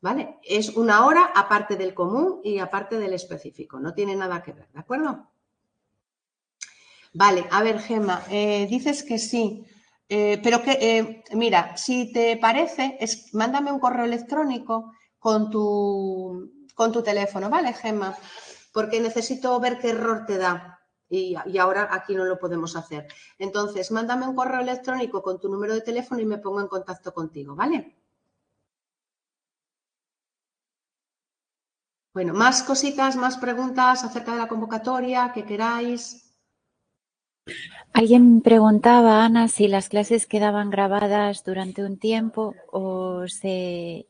¿vale? Es una hora aparte del común y aparte del específico. No tiene nada que ver, ¿de acuerdo? Vale, a ver, Gema, dices que sí. Pero que, mira, si te parece, mándame un correo electrónico con tu teléfono, ¿vale, Gemma? Porque necesito ver qué error te da y ahora aquí no lo podemos hacer. Entonces, mándame un correo electrónico con tu número de teléfono y me pongo en contacto contigo, ¿vale? Bueno, más cositas, más preguntas acerca de la convocatoria que queráis. Alguien preguntaba, Ana, si las clases quedaban grabadas durante un tiempo o se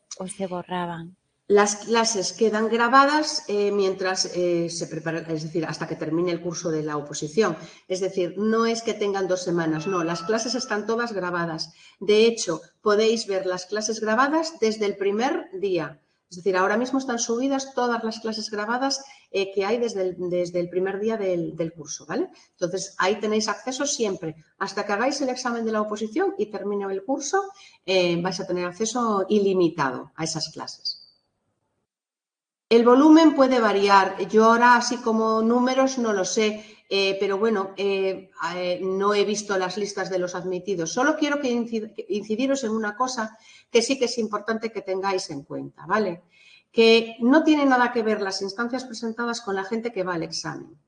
borraban. Las clases quedan grabadas mientras se prepara, es decir, hasta que termine el curso de la oposición. Es decir, no es que tengan 2 semanas, no, las clases están todas grabadas. De hecho, podéis ver las clases grabadas desde el primer día. Es decir, ahora mismo están subidas todas las clases grabadas que hay desde el primer día del curso, ¿vale? Entonces, ahí tenéis acceso siempre. Hasta que hagáis el examen de la oposición y termine el curso, vais a tener acceso ilimitado a esas clases. El volumen puede variar. Yo ahora, así como números, no lo sé. Pero bueno, no he visto las listas de los admitidos. Solo quiero incidiros en una cosa que sí que es importante que tengáis en cuenta, ¿vale? que no tiene nada que ver las instancias presentadas con la gente que va al examen.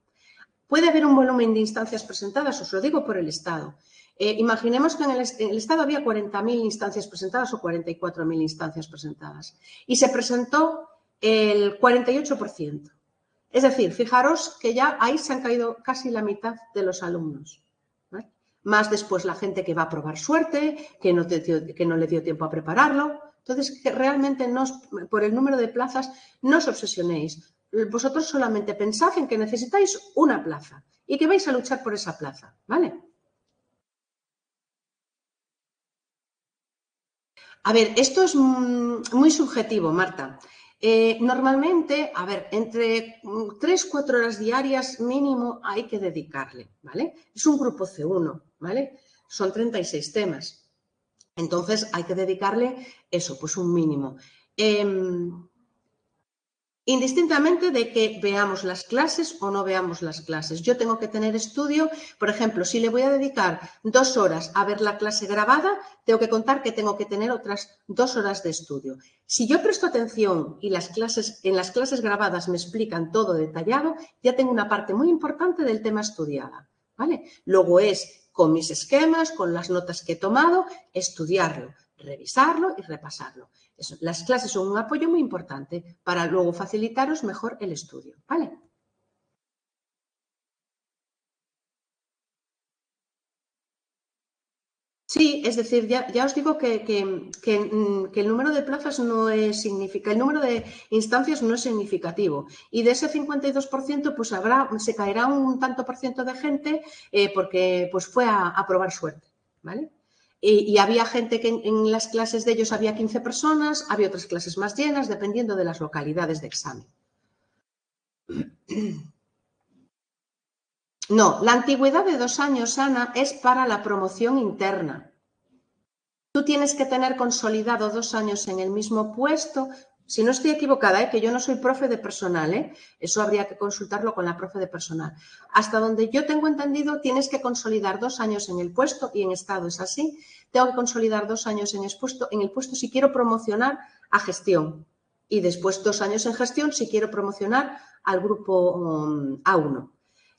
Puede haber un volumen de instancias presentadas, os lo digo por el Estado. Imaginemos que en el Estado había 40.000 instancias presentadas o 44.000 instancias presentadas y se presentó el 48%. Es decir, fijaros que ya ahí se han caído casi la mitad de los alumnos, ¿vale? Más después la gente que va a probar suerte, que no le dio tiempo a prepararlo. Entonces, que realmente por el número de plazas no os obsesionéis. Vosotros solamente pensad en que necesitáis una plaza y que vais a luchar por esa plaza, ¿vale? A ver, esto es muy subjetivo, Marta. Normalmente, a ver, entre 3-4 horas diarias mínimo hay que dedicarle, ¿vale? Es un grupo C1, ¿vale? Son 36 temas. Entonces, hay que dedicarle eso, pues un mínimo. Indistintamente de que veamos las clases o no veamos las clases. Yo tengo que tener estudio, por ejemplo, si le voy a dedicar 2 horas a ver la clase grabada, tengo que contar que tengo que tener otras 2 horas de estudio. Si yo presto atención y en las clases grabadas me explican todo detallado, ya tengo una parte muy importante del tema estudiada, ¿vale? Luego es con mis esquemas, con las notas que he tomado, estudiarlo, revisarlo y repasarlo. Las clases son un apoyo muy importante para luego facilitaros mejor el estudio, ¿vale? Sí, es decir, ya os digo que el número de plazas no es significativo, el número de instancias no es significativo. Y de ese 52%, pues se caerá un tanto por ciento de gente porque pues fue a probar suerte, ¿vale? Y había gente que en las clases de ellos había 15 personas, había otras clases más llenas, dependiendo de las localidades de examen. No, la antigüedad de 2 años, Ana, es para la promoción interna. Tú tienes que tener consolidado 2 años en el mismo puesto. Si no estoy equivocada, que yo no soy profe de personal, eso habría que consultarlo con la profe de personal. Hasta donde yo tengo entendido, tienes que consolidar 2 años en el puesto y en estado es así. Tengo que consolidar 2 años en el puesto si quiero promocionar a gestión y después 2 años en gestión si quiero promocionar al grupo A1.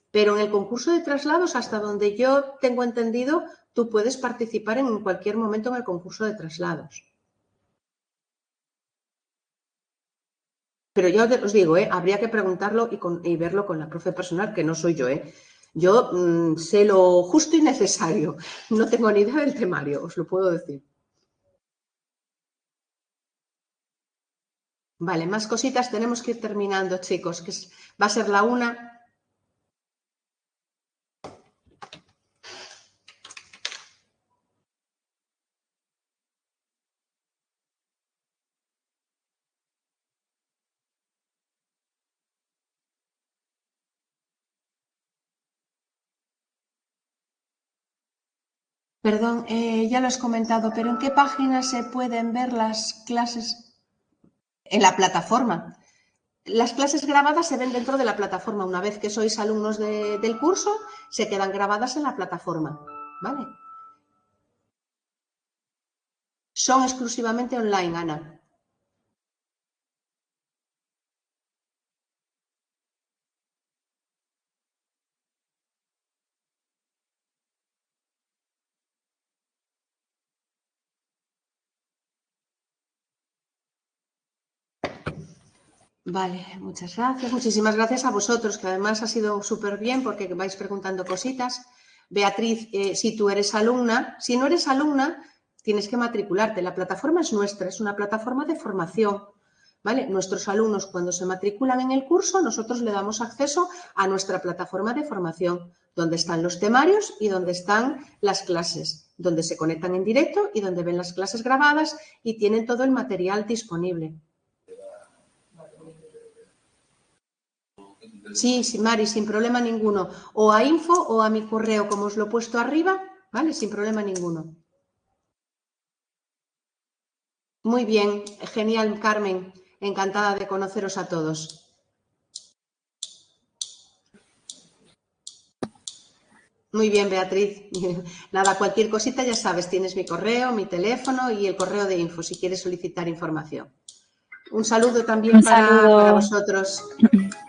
Pero en el concurso de traslados, hasta donde yo tengo entendido, tú puedes participar en cualquier momento en el concurso de traslados. Pero yo os digo, habría que preguntarlo y verlo con la profe personal, que no soy yo. Yo sé lo justo y necesario. No tengo ni idea del temario, os lo puedo decir. Vale, más cositas. Tenemos que ir terminando, chicos, que va a ser la 1. Perdón, ya lo has comentado, pero ¿en qué página se pueden ver las clases? En la plataforma. Las clases grabadas se ven dentro de la plataforma. Una vez que sois alumnos del curso, se quedan grabadas en la plataforma, ¿vale? Son exclusivamente online, Ana. Vale, muchas gracias. Muchísimas gracias a vosotros, que además ha sido súper bien porque vais preguntando cositas. Beatriz, si tú eres alumna, si no eres alumna, tienes que matricularte. La plataforma es nuestra, es una plataforma de formación, ¿vale? Nuestros alumnos, cuando se matriculan en el curso, nosotros le damos acceso a nuestra plataforma de formación, donde están los temarios y donde están las clases, donde se conectan en directo y donde ven las clases grabadas y tienen todo el material disponible. Sí, Mari, sin problema ninguno. O a info o a mi correo, como os lo he puesto arriba, ¿vale? Sin problema ninguno. Muy bien, genial, Carmen. Encantada de conoceros a todos. Muy bien, Beatriz. Nada, cualquier cosita ya sabes, tienes mi correo, mi teléfono y el correo de info si quieres solicitar información. Un saludo también para vosotros.